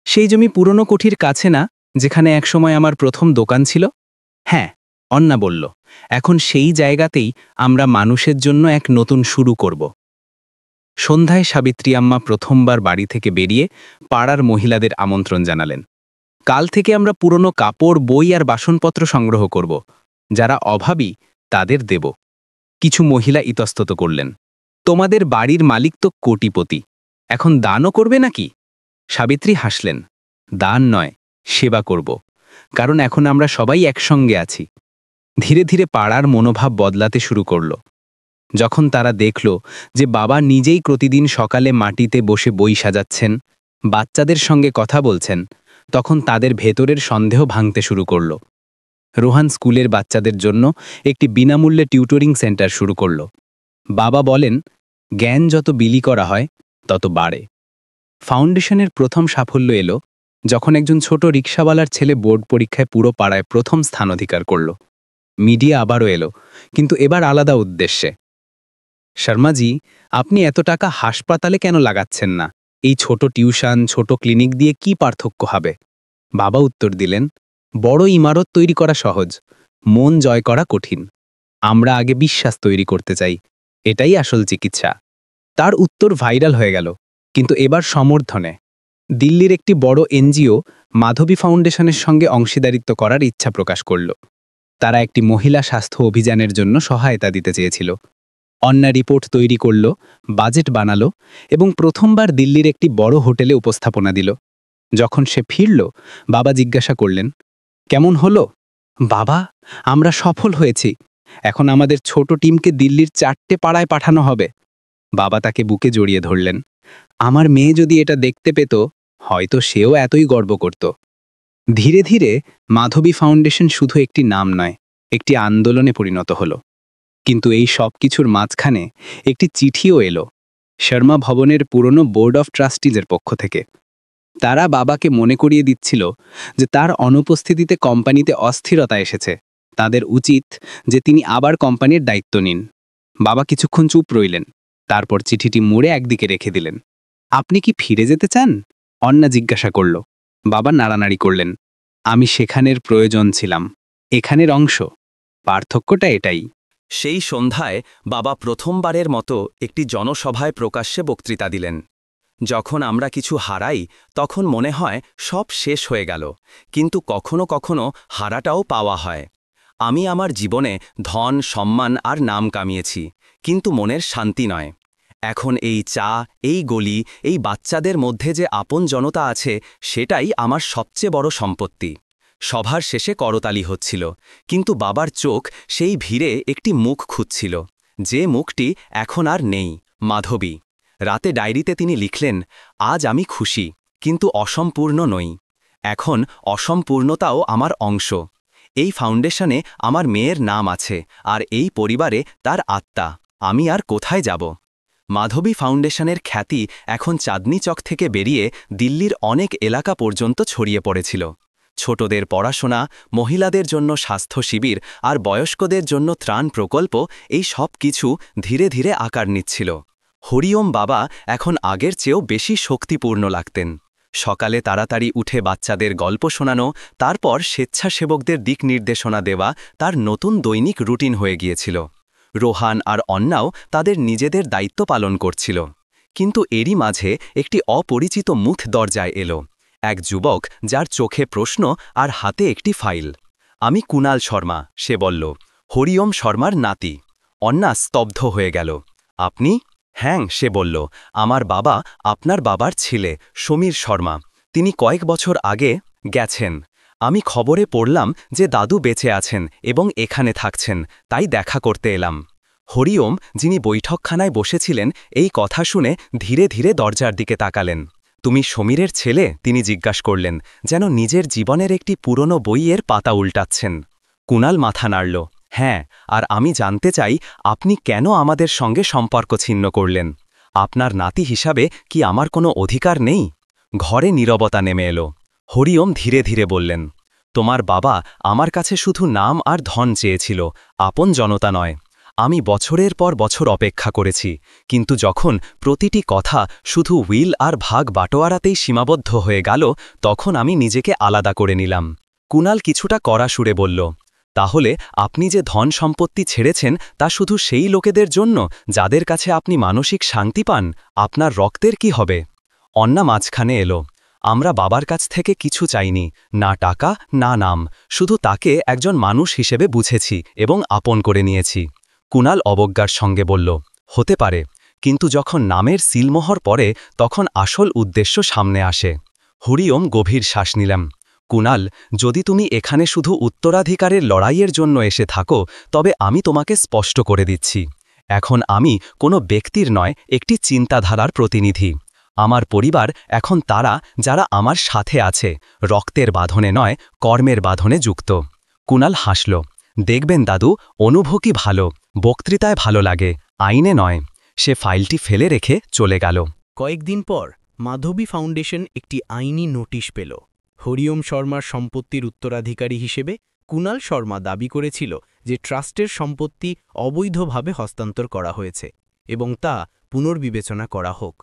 সেই জমি পুরনো কোঠির কাছে না, যেখানে একসময় আমার প্রথম দোকান ছিল? হ্যাঁ, অন্না বলল, এখন সেই জায়গাতেই আমরা মানুষের জন্য এক নতুন শুরু করব। সন্ধ্যায় সাবিত্রী আম্মা প্রথমবার বাড়ি থেকে বেরিয়ে পাড়ার মহিলাদের আমন্ত্রণ জানালেন। কাল থেকে আমরা পুরনো কাপড়, বই আর বাসনপত্র সংগ্রহ করব। যারা অভাবী তাদের দেব। কিছু মহিলা ইতস্তত করলেন, তোমাদের বাড়ির মালিক তো কোটিপতি, এখন দানও করবে নাকি? সাবিত্রী হাসলেন, দান নয়, সেবা করব, কারণ এখন আমরা সবাই একসঙ্গে আছি। ধীরে ধীরে পাড়ার মনোভাব বদলাতে শুরু করল। যখন তারা দেখল যে বাবা নিজেই প্রতিদিন সকালে মাটিতে বসে বই সাজাচ্ছেন, বাচ্চাদের সঙ্গে কথা বলছেন, তখন তাদের ভেতরের সন্দেহ ভাঙতে শুরু করল। রোহান স্কুলের বাচ্চাদের জন্য একটি বিনামূল্যে টিউটরিং সেন্টার শুরু করল। বাবা বলেন, জ্ঞান যত বিলি করা হয় তত বাড়ে। ফাউন্ডেশনের প্রথম সাফল্য এলো যখন একজন ছোট রিকশাওয়ালার ছেলে বোর্ড পরীক্ষায় পুরো পাড়ায় প্রথম স্থান অধিকার করল। মিডিয়া আবারও এলো, কিন্তু এবার আলাদা উদ্দেশ্যে। শর্মাজি, আপনি এত টাকা হাসপাতালে কেন লাগাচ্ছেন না? এই ছোট টিউশন, ছোট ক্লিনিক দিয়ে কি পার্থক্য হবে? বাবা উত্তর দিলেন, বড় ইমারত তৈরি করা সহজ, মন জয় করা কঠিন। আমরা আগে বিশ্বাস তৈরি করতে চাই, এটাই আসল চিকিৎসা। তার উত্তর ভাইরাল হয়ে গেল। কিন্তু এবার সমর্থনে দিল্লির একটি বড় এনজিও মাধবী ফাউন্ডেশনের সঙ্গে অংশীদারিত্ব করার ইচ্ছা প্রকাশ করল। তারা একটি মহিলা স্বাস্থ্য অভিযানের জন্য সহায়তা দিতে চেয়েছিল। অন্না রিপোর্ট তৈরি করল, বাজেট বানালো এবং প্রথমবার দিল্লির একটি বড় হোটেলে উপস্থাপনা দিল। যখন সে ফিরল, বাবা জিজ্ঞাসা করলেন, কেমন হলো? বাবা, আমরা সফল হয়েছি। এখন আমাদের ছোট টিমকে দিল্লির 4টে পাড়ায় পাঠানো হবে। বাবা তাকে বুকে জড়িয়ে ধরলেন। আমার মেয়ে যদি এটা দেখতে পেত, হয়তো সেও এতই গর্ব করত। ধীরে ধীরে মাধবী ফাউন্ডেশন শুধু একটি নাম নয়, একটি আন্দোলনে পরিণত হল। কিন্তু এই সব কিছুর মাঝখানে একটি চিঠিও এলো শর্মা ভবনের পুরনো বোর্ড অফ ট্রাস্টিজের পক্ষ থেকে। তারা বাবাকে মনে করিয়ে দিচ্ছিল যে তার অনুপস্থিতিতে কোম্পানিতে অস্থিরতা এসেছে, তাদের উচিত যে তিনি আবার কোম্পানির দায়িত্ব নিন। বাবা কিছুক্ষণ চুপ রইলেন, তারপর চিঠিটি মুড়ে একদিকে রেখে দিলেন। আপনি কি ফিরে যেতে চান? অন্না জিজ্ঞাসা করল। বাবা নাড়ানাড়ি করলেন। আমি সেখানের প্রয়োজন ছিলাম, এখানের অংশ। পার্থক্যটা এটাই। সেই সন্ধ্যায় বাবা প্রথমবারের মতো একটি জনসভায় প্রকাশ্যে বক্তৃতা দিলেন। যখন আমরা কিছু হারাই তখন মনে হয় সব শেষ হয়ে গেল, কিন্তু কখনো কখনো হারাটাও পাওয়া হয়। আমি আমার জীবনে ধন, সম্মান আর নাম কামিয়েছি, কিন্তু মনের শান্তি নয়। এখন এই চা, এই গলি, এই বাচ্চাদের মধ্যে যে আপন জনতা আছে, সেটাই আমার সবচেয়ে বড় সম্পত্তি। সভার শেষে করতালি হচ্ছিল, কিন্তু বাবার চোখ সেই ভিড়ে একটি মুখ খুঁজছিল, যে মুখটি এখন আর নেই, মাধবী। রাতে ডায়েরিতে তিনি লিখলেন, আজ আমি খুশি, কিন্তু অসম্পূর্ণ নই। এখন অসম্পূর্ণতাও আমার অংশ। এই ফাউন্ডেশনে আমার মেয়ের নাম আছে, আর এই পরিবারে তার আত্মা। আমি আর কোথায় যাব? মাধবী ফাউন্ডেশনের খ্যাতি এখন চাঁদনি চক থেকে বেরিয়ে দিল্লির অনেক এলাকা পর্যন্ত ছড়িয়ে পড়েছিল। ছোটদের পড়াশোনা, মহিলাদের জন্য স্বাস্থ্য শিবির আর বয়স্কদের জন্য ত্রাণ প্রকল্প, এই সব কিছু ধীরে ধীরে আকার নিচ্ছিল। হরিওম বাবা এখন আগের চেয়েও বেশি শক্তিপূর্ণ লাগতেন। সকালে তাড়াতাড়ি উঠে বাচ্চাদের গল্প শোনানো, তারপর স্বেচ্ছাসেবকদের দিক নির্দেশনা দেওয়া তার নতুন দৈনিক রুটিন হয়ে গিয়েছিল। রোহান আর অন্নাও তাদের নিজেদের দায়িত্ব পালন করছিল। কিন্তু এরই মাঝে একটি অপরিচিত মুখ দরজায় এলো। এক যুবক, যার চোখে প্রশ্ন আর হাতে একটি ফাইল। আমি কুণাল শর্মা, সে বলল। হরিওম শর্মার নাতি। অন্না স্তব্ধ হয়ে গেল। আপনি? হ্যাঁ, সে বলল। আমার বাবা আপনার বাবার ছেলে, সমীর শর্মা। তিনি কয়েক বছর আগে গেছেন। আমি খবরে পড়লাম যে দাদু বেঁচে আছেন এবং এখানে থাকছেন, তাই দেখা করতে এলাম। হরিওম, যিনি বৈঠকখানায় বসেছিলেন, এই কথা শুনে ধীরে ধীরে দরজার দিকে তাকালেন। তুমি সমীরের ছেলে? তিনি জিজ্ঞাসা করলেন, যেন নিজের জীবনের একটি পুরনো বইয়ের পাতা উল্টাচ্ছেন। কুণাল মাথা নাড়ল। হ্যাঁ, আর আমি জানতে চাই আপনি কেন আমাদের সঙ্গে সম্পর্ক ছিন্ন করলেন? আপনার নাতি হিসাবে কি আমার কোনো অধিকার নেই? ঘরে নীরবতা নেমে এলো। হরিওম ধীরে ধীরে বললেন, তোমার বাবা আমার কাছে শুধু নাম আর ধন চেয়েছিল, আপন জনতা নয়। আমি বছরের পর বছর অপেক্ষা করেছি, কিন্তু যখন প্রতিটি কথা শুধু উইল আর ভাগ বাটোয়ারাতেই সীমাবদ্ধ হয়ে গেল, তখন আমি নিজেকে আলাদা করে নিলাম। কুণাল কিছুটা কড়া সুরে বলল, তাহলে আপনি যে ধন সম্পত্তি ছেড়েছেন তা শুধু সেই লোকেদের জন্য যাদের কাছে আপনি মানসিক শান্তি পান? আপনার রক্তের কি হবে? অন্না মাঝখানে এলো। আমরা বাবার কাছ থেকে কিছু চাইনি, না টাকা, না নাম, শুধু তাকে একজন মানুষ হিসেবে বুঝেছি এবং আপন করে নিয়েছি। কুণাল অবজ্ঞার সঙ্গে বলল, হতে পারে, কিন্তু যখন নামের সিলমোহর পড়ে তখন আসল উদ্দেশ্য সামনে আসে। হরিওম গভীর শ্বাস নিলাম। কুণাল, যদি তুমি এখানে শুধু উত্তরাধিকারের লড়াইয়ের জন্য এসে থাকো, তবে আমি তোমাকে স্পষ্ট করে দিচ্ছি, এখন আমি কোনো ব্যক্তির নয়, একটি চিন্তাধারার প্রতিনিধি। আমার পরিবার এখন তারা, যারা আমার সাথে আছে, রক্তের বাঁধনে নয়, কর্মের বাঁধনে যুক্ত। কুণাল হাসল। দেখবেন দাদু, অনুভূতি ভালো, বক্তৃতায় ভালো লাগে, আইনে নয়। সে ফাইলটি ফেলে রেখে চলে গেল। কয়েকদিন পর মাধবী ফাউন্ডেশন একটি আইনি নোটিশ পেল। হরিওম শর্মার সম্পত্তির উত্তরাধিকারী হিসেবে কুণাল শর্মা দাবি করেছিল যে ট্রাস্টের সম্পত্তি অবৈধভাবে হস্তান্তর করা হয়েছে এবং তা পুনর্বিবেচনা করা হোক।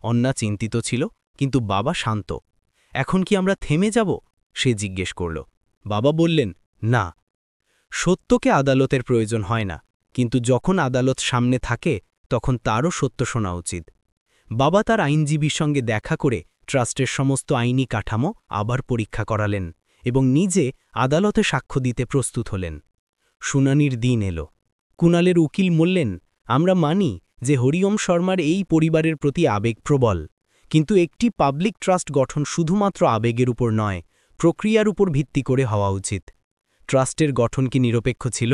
অন্না চিন্তিত ছিল, কিন্তু বাবা শান্ত। এখন কি আমরা থেমে যাব? সে জিজ্ঞেস করল। বাবা বললেন, না, সত্যকে আদালতের প্রয়োজন হয় না, কিন্তু যখন আদালত সামনে থাকে তখন তারও সত্য শোনা উচিত। বাবা তার আইনজীবীর সঙ্গে দেখা করে ট্রাস্টের সমস্ত আইনি কাঠামো আবার পরীক্ষা করালেন এবং নিজে আদালতে সাক্ষ্য দিতে প্রস্তুত হলেন। শুনানির দিন এলো। কুণালের উকিল বললেন, আমরা মানি যে হরিওম শর্মার এই পরিবারের প্রতি আবেগ প্রবল, কিন্তু একটি পাবলিক ট্রাস্ট গঠন শুধুমাত্র আবেগের উপর নয়, প্রক্রিয়ার উপর ভিত্তি করে হওয়া উচিত। ট্রাস্টের গঠন কি নিরপেক্ষ ছিল?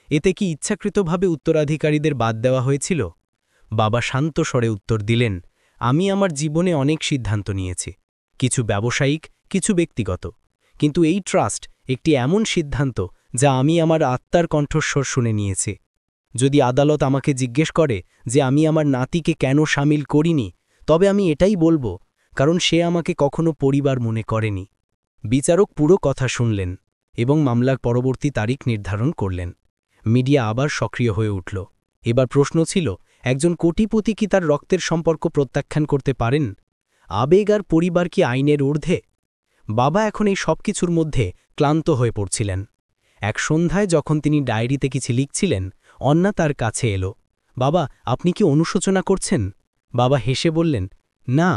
এতে কি ইচ্ছাকৃতভাবে উত্তরাধিকারীদের বাদ দেওয়া হয়েছিল? বাবা শান্ত স্বরে উত্তর দিলেন, আমি আমার জীবনে অনেক সিদ্ধান্ত নিয়েছি, কিছু ব্যবসায়িক, কিছু ব্যক্তিগত, কিন্তু এই ট্রাস্ট একটি এমন সিদ্ধান্ত যা আমি আমার আত্মার কণ্ঠস্বর শুনে নিয়েছি। যদি আদালত আমাকে জিজ্ঞেস করে যে আমি আমার নাতিকে কেন সামিল করিনি, তবে আমি এটাই বলবো, কারণ সে আমাকে কখনো পরিবার মনে করেনি। বিচারক পুরো কথা শুনলেন এবং মামলার পরবর্তী তারিখ নির্ধারণ করলেন। মিডিয়া আবার সক্রিয় হয়ে উঠল। এবার প্রশ্ন ছিল, একজন কোটিপতি কি তার রক্তের সম্পর্ক প্রত্যাখ্যান করতে পারেন? আবেগ আর পরিবার কি আইনের ঊর্ধ্বে? বাবা এখন এই সব কিছুর মধ্যে ক্লান্ত হয়ে পড়ছিলেন। এক সন্ধ্যায় যখন তিনি ডায়েরিতে কিছু লিখছিলেন, অন্না তার কাছে এলো। বাবা, আপনি কি অনুশোচনা করছেন? বাবা হেসে বললেন, না,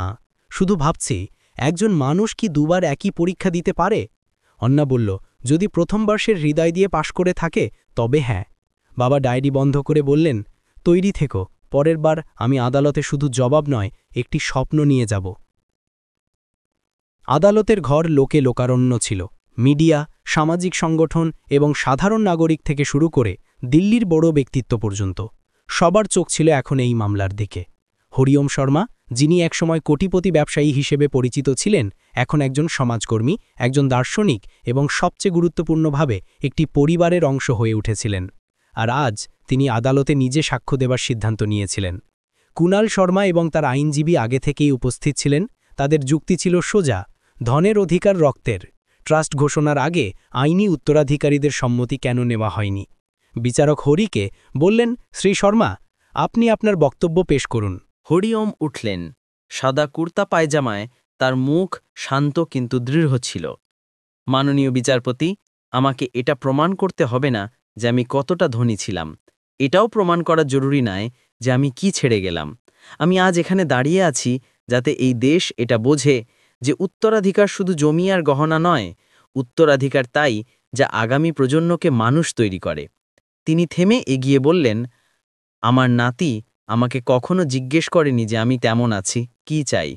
শুধু ভাবছি একজন মানুষ কি দুবার একই পরীক্ষা দিতে পারে? অন্না বলল, যদি প্রথম বর্ষের হৃদয় দিয়ে পাশ করে থাকে তবে হ্যাঁ। বাবা ডায়েরি বন্ধ করে বললেন, তৈরি থেকো, পরের বার আমি আদালতে শুধু জবাব নয়, একটি স্বপ্ন নিয়ে যাব। আদালতের ঘর লোকে লোকারণ্য ছিল। মিডিয়া, সামাজিক সংগঠন এবং সাধারণ নাগরিক থেকে শুরু করে দিল্লির বড় ব্যক্তিত্ব পর্যন্ত সবার চোখ ছিল এখন এই মামলার দিকে। হরিওম শর্মা, যিনি একসময় কোটিপতি ব্যবসায়ী হিসেবে পরিচিত ছিলেন, এখন একজন সমাজকর্মী, একজন দার্শনিক এবং সবচেয়ে গুরুত্বপূর্ণভাবে একটি পরিবারের অংশ হয়ে উঠেছিলেন। আর আজ তিনি আদালতে নিজে সাক্ষ্য দেবার সিদ্ধান্ত নিয়েছিলেন। কুণাল শর্মা এবং তার আইনজীবী আগে থেকেই উপস্থিত ছিলেন। তাদের যুক্তি ছিল সোজা, ধনের অধিকার রক্তের। ট্রাস্ট ঘোষণার আগে আইনি উত্তরাধিকারীদের সম্মতি কেন নেওয়া হয়নি? বিচারক হরিকে বললেন, শ্রী শর্মা, আপনি আপনার বক্তব্য পেশ করুন। হরিওম উঠলেন। সাদা কুর্তা পায়জামায় তার মুখ শান্ত কিন্তু দৃঢ় ছিল। মাননীয় বিচারপতি, আমাকে এটা প্রমাণ করতে হবে না যে আমি কতটা ধনী ছিলাম। এটাও প্রমাণ করা জরুরি নয় যে আমি কি ছেড়ে গেলাম। আমি আজ এখানে দাঁড়িয়ে আছি যাতে এই দেশ এটা বোঝে যে উত্তরাধিকার শুধু জমি আর গহনা নয়, উত্তরাধিকার তাই যা আগামী প্রজন্মকে মানুষ তৈরি করে। তিনি থেমে এগিয়ে বললেন, আমার নাতি আমাকে কখনো জিজ্ঞেস করেনি যে আমি তেমন আছি, কি চাই।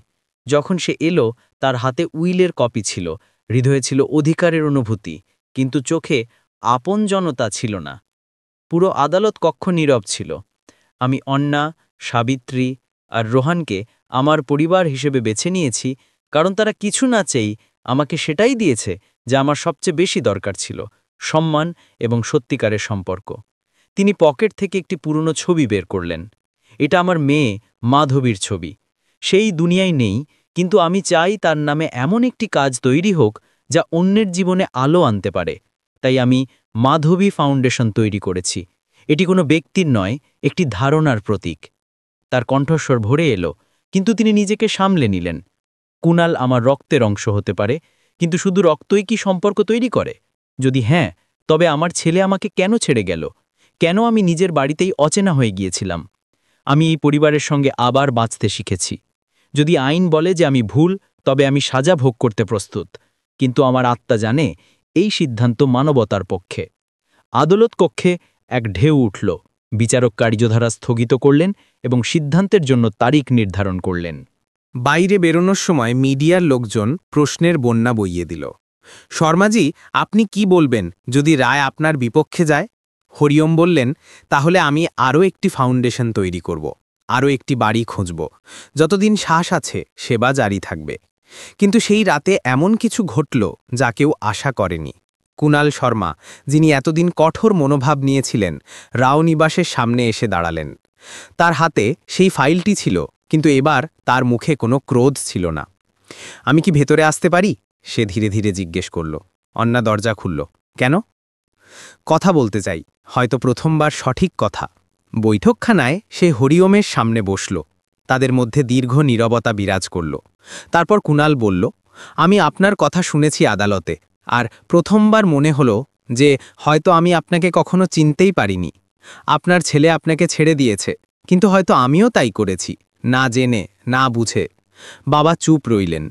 যখন সে এলো, তার হাতে উইলের কপি ছিল, হৃদয়ে ছিল অধিকারের অনুভূতি, কিন্তু চোখে আপনজনতা ছিল না। পুরো আদালত কক্ষ নীরব ছিল। আমি অন্না, সাবিত্রী আর রোহানকে আমার পরিবার হিসেবে বেছে নিয়েছি, কারণ তারা কিছু না চেয়েই আমাকে সেটাই দিয়েছে যা আমার সবচেয়ে বেশি দরকার ছিল, সম্মান এবং সত্যিকারের সম্পর্ক। তিনি পকেট থেকে একটি পুরনো ছবি বের করলেন। এটা আমার মেয়ে মাধবীর ছবি। সেই দুনিয়ায় নেই, কিন্তু আমি চাই তার নামে এমন একটি কাজ তৈরি হোক যা অন্যের জীবনে আলো আনতে পারে। তাই আমি মাধবী ফাউন্ডেশন তৈরি করেছি। এটি কোনো ব্যক্তির নয়, একটি ধারণার প্রতীক। তার কণ্ঠস্বর ভরে এলো, কিন্তু তিনি নিজেকে সামলে নিলেন। কুণাল আমার রক্তের অংশ হতে পারে, কিন্তু শুধু রক্তই কি সম্পর্ক তৈরি করে? যদি হ্যাঁ, তবে আমার ছেলে আমাকে কেন ছেড়ে গেল? কেন আমি নিজের বাড়িতেই অচেনা হয়ে গিয়েছিলাম? আমি এই পরিবারের সঙ্গে আবার বাঁচতে শিখেছি। যদি আইন বলে যে আমি ভুল, তবে আমি সাজা ভোগ করতে প্রস্তুত, কিন্তু আমার আত্মা জানে এই সিদ্ধান্ত মানবতার পক্ষে। আদালত কক্ষে এক ঢেউ উঠল। বিচারক কার্যধারা স্থগিত করলেন এবং সিদ্ধান্তের জন্য তারিখ নির্ধারণ করলেন। বাইরে বেরোনোর সময় মিডিয়ার লোকজন প্রশ্নের বন্যা বইয়ে দিল। শর্মাজি, আপনি কি বলবেন যদি রায় আপনার বিপক্ষে যায়? হরিওম বললেন, তাহলে আমি আরও একটি ফাউন্ডেশন তৈরি করব, আরও একটি বাড়ি খুঁজব। যতদিন শ্বাস আছে সেবা জারি থাকবে। কিন্তু সেই রাতে এমন কিছু ঘটল যা কেউ আশা করেনি। কুণাল শর্মা, যিনি এতদিন কঠোর মনোভাব নিয়েছিলেন, রাও নিবাসের সামনে এসে দাঁড়ালেন। তার হাতে সেই ফাইলটি ছিল, কিন্তু এবার তার মুখে কোনো ক্রোধ ছিল না। আমি কি ভেতরে আসতে পারি? সে ধীরে ধীরে জিজ্ঞেস করল। অন্না দরজা খুলল। কেন? কথা বলতে চাই, হয়তো প্রথমবার সঠিক কথা। বৈঠকখানায় সে হরিওমের সামনে বসল। তাদের মধ্যে দীর্ঘ নীরবতা বিরাজ করল। তারপর কুণাল বলল, আমি আপনার কথা শুনেছি আদালতে, আর প্রথমবার মনে হলো যে হয়তো আমি আপনাকে কখনো চিনতেই পারিনি। আপনার ছেলে আপনাকে ছেড়ে দিয়েছে, কিন্তু হয়তো আমিও তাই করেছি। না জেনে, না বুঝে। বাবা চুপ রইলেন।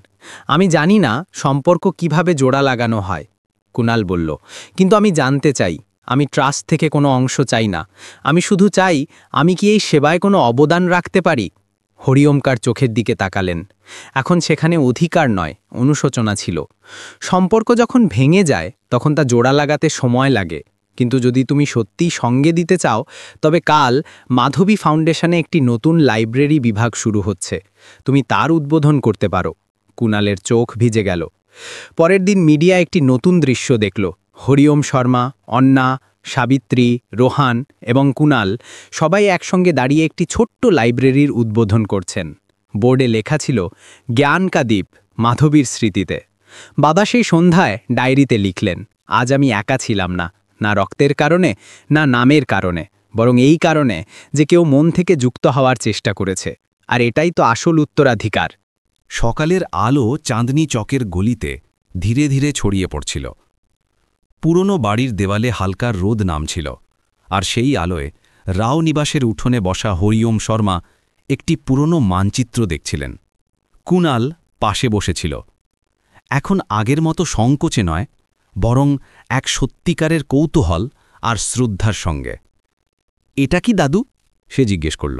আমি জানি না সম্পর্ক কিভাবে জোড়া লাগানো হয়, কুনাল বলল, কিন্তু আমি জানতে চাই। আমি ট্রাস্ট থেকে কোনো অংশ চাই না। আমি শুধু চাই, আমি কি এই সেবায় কোনো অবদান রাখতে পারি? হরিওমকার চোখের দিকে তাকালেন। এখন সেখানে অধিকার নয়, অনুশোচনা ছিল। সম্পর্ক যখন ভেঙে যায় তখন তা জোড়া লাগাতে সময় লাগে, কিন্তু যদি তুমি সত্যিই সঙ্গে দিতে চাও, তবে কাল মাধবী ফাউন্ডেশনে একটি নতুন লাইব্রেরি বিভাগ শুরু হচ্ছে। তুমি তার উদ্বোধন করতে পারো। কুনালের চোখ ভিজে গেল। পরের দিন মিডিয়া একটি নতুন দৃশ্য দেখল। হরিওম শর্মা, অন্না, সাবিত্রী, রোহান এবং কুনাল সবাই একসঙ্গে দাঁড়িয়ে একটি ছোট্ট লাইব্রেরির উদ্বোধন করছেন। বোর্ডে লেখা ছিল, জ্ঞান কা দ্বীপ, মাধবীর স্মৃতিতে। বাবা সেই সন্ধ্যায় ডায়েরিতে লিখলেন, আজ আমি একা ছিলাম না, না রক্তের কারণে, না নামের কারণে, বরং এই কারণে যে কেউ মন থেকে যুক্ত হওয়ার চেষ্টা করেছে। আর এটাই তো আসল উত্তরাধিকার। সকালের আলো চাঁদনি চকের গলিতে ধীরে ধীরে ছড়িয়ে পড়ছিল। পুরনো বাড়ির দেওয়ালে হালকা রোদ নামছিল, আর সেই আলোয় রাও নিবাসের উঠোনে বসা হরিওম শর্মা একটি পুরনো মানচিত্র দেখছিলেন। কুনাল পাশে বসেছিল, এখন আগের মতো সংকোচে নয়, বরং এক সত্যিকারের কৌতূহল আর শ্রদ্ধার সঙ্গে। এটা কি দাদু? সে জিজ্ঞেস করল।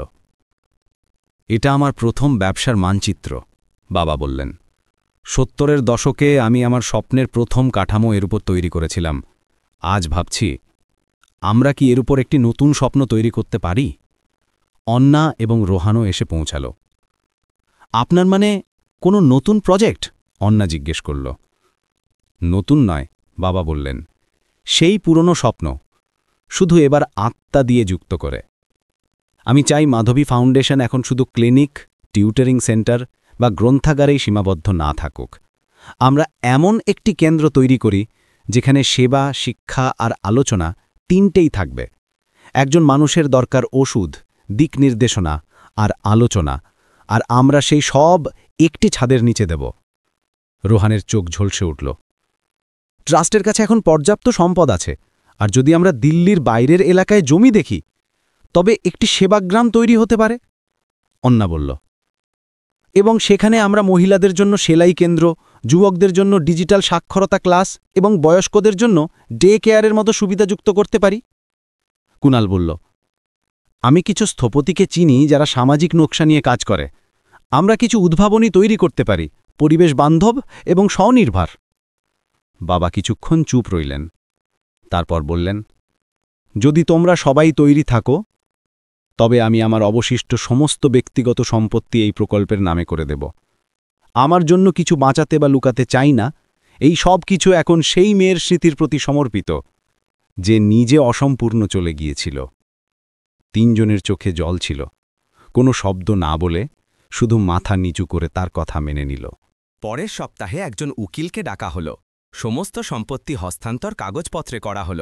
এটা আমার প্রথম ব্যবসার মানচিত্র, বাবা বললেন। 70-এর দশকে আমি আমার স্বপ্নের প্রথম কাঠামো এর উপর তৈরি করেছিলাম। আজ ভাবছি, আমরা কি এর উপর একটি নতুন স্বপ্ন তৈরি করতে পারি? অন্না এবং রোহানও এসে পৌঁছাল। আপনার মানে কোনো নতুন প্রজেক্ট? অন্না জিজ্ঞেস করল। নতুন নয়, বাবা বললেন, সেই পুরনো স্বপ্ন, শুধু এবার আত্মা দিয়ে যুক্ত করে। আমি চাই মাধবী ফাউন্ডেশন এখন শুধু ক্লিনিক, টিউটরিং সেন্টার বা গ্রন্থাগারেই সীমাবদ্ধ না থাকুক। আমরা এমন একটি কেন্দ্র তৈরি করি যেখানে সেবা, শিক্ষা আর আলোচনা তিনটেই থাকবে। একজন মানুষের দরকার ওষুধ, দিক নির্দেশনা আর আলোচনা, আর আমরা সেই সব একটি ছাদের নিচে দেব। রোহানের চোখ ঝলসে উঠল। ট্রাস্টের কাছে এখন পর্যাপ্ত সম্পদ আছে, আর যদি আমরা দিল্লির বাইরের এলাকায় জমি দেখি, তবে একটি সেবাগ্রাম তৈরি হতে পারে, অন্না বলল। এবং সেখানে আমরা মহিলাদের জন্য সেলাই কেন্দ্র, যুবকদের জন্য ডিজিটাল সাক্ষরতা ক্লাস এবং বয়স্কদের জন্য ডে কেয়ারের মতো সুবিধা যুক্ত করতে পারি, কুনাল বলল। আমি কিছু স্থপতিকে চিনি যারা সামাজিক নকশা নিয়ে কাজ করে। আমরা কিছু উদ্ভাবনী তৈরি করতে পারি, পরিবেশ বান্ধব এবং স্বনির্ভর। বাবা কিছুক্ষণ চুপ রইলেন, তারপর বললেন, যদি তোমরা সবাই তৈরি থাকো, তবে আমি আমার অবশিষ্ট সমস্ত ব্যক্তিগত সম্পত্তি এই প্রকল্পের নামে করে দেব। আমার জন্য কিছু বাঁচাতে বা লুকাতে চাই না। এই সব কিছু এখন সেই মেয়ের স্মৃতির প্রতি সমর্পিত, যে নিজে অসম্পূর্ণ চলে গিয়েছিল। তিনজনের চোখে জল ছিল। কোনো শব্দ না বলে শুধু মাথা নিচু করে তার কথা মেনে নিল। পরের সপ্তাহে একজন উকিলকে ডাকা হল। সমস্ত সম্পত্তি হস্তান্তর কাগজপত্রে করা হল।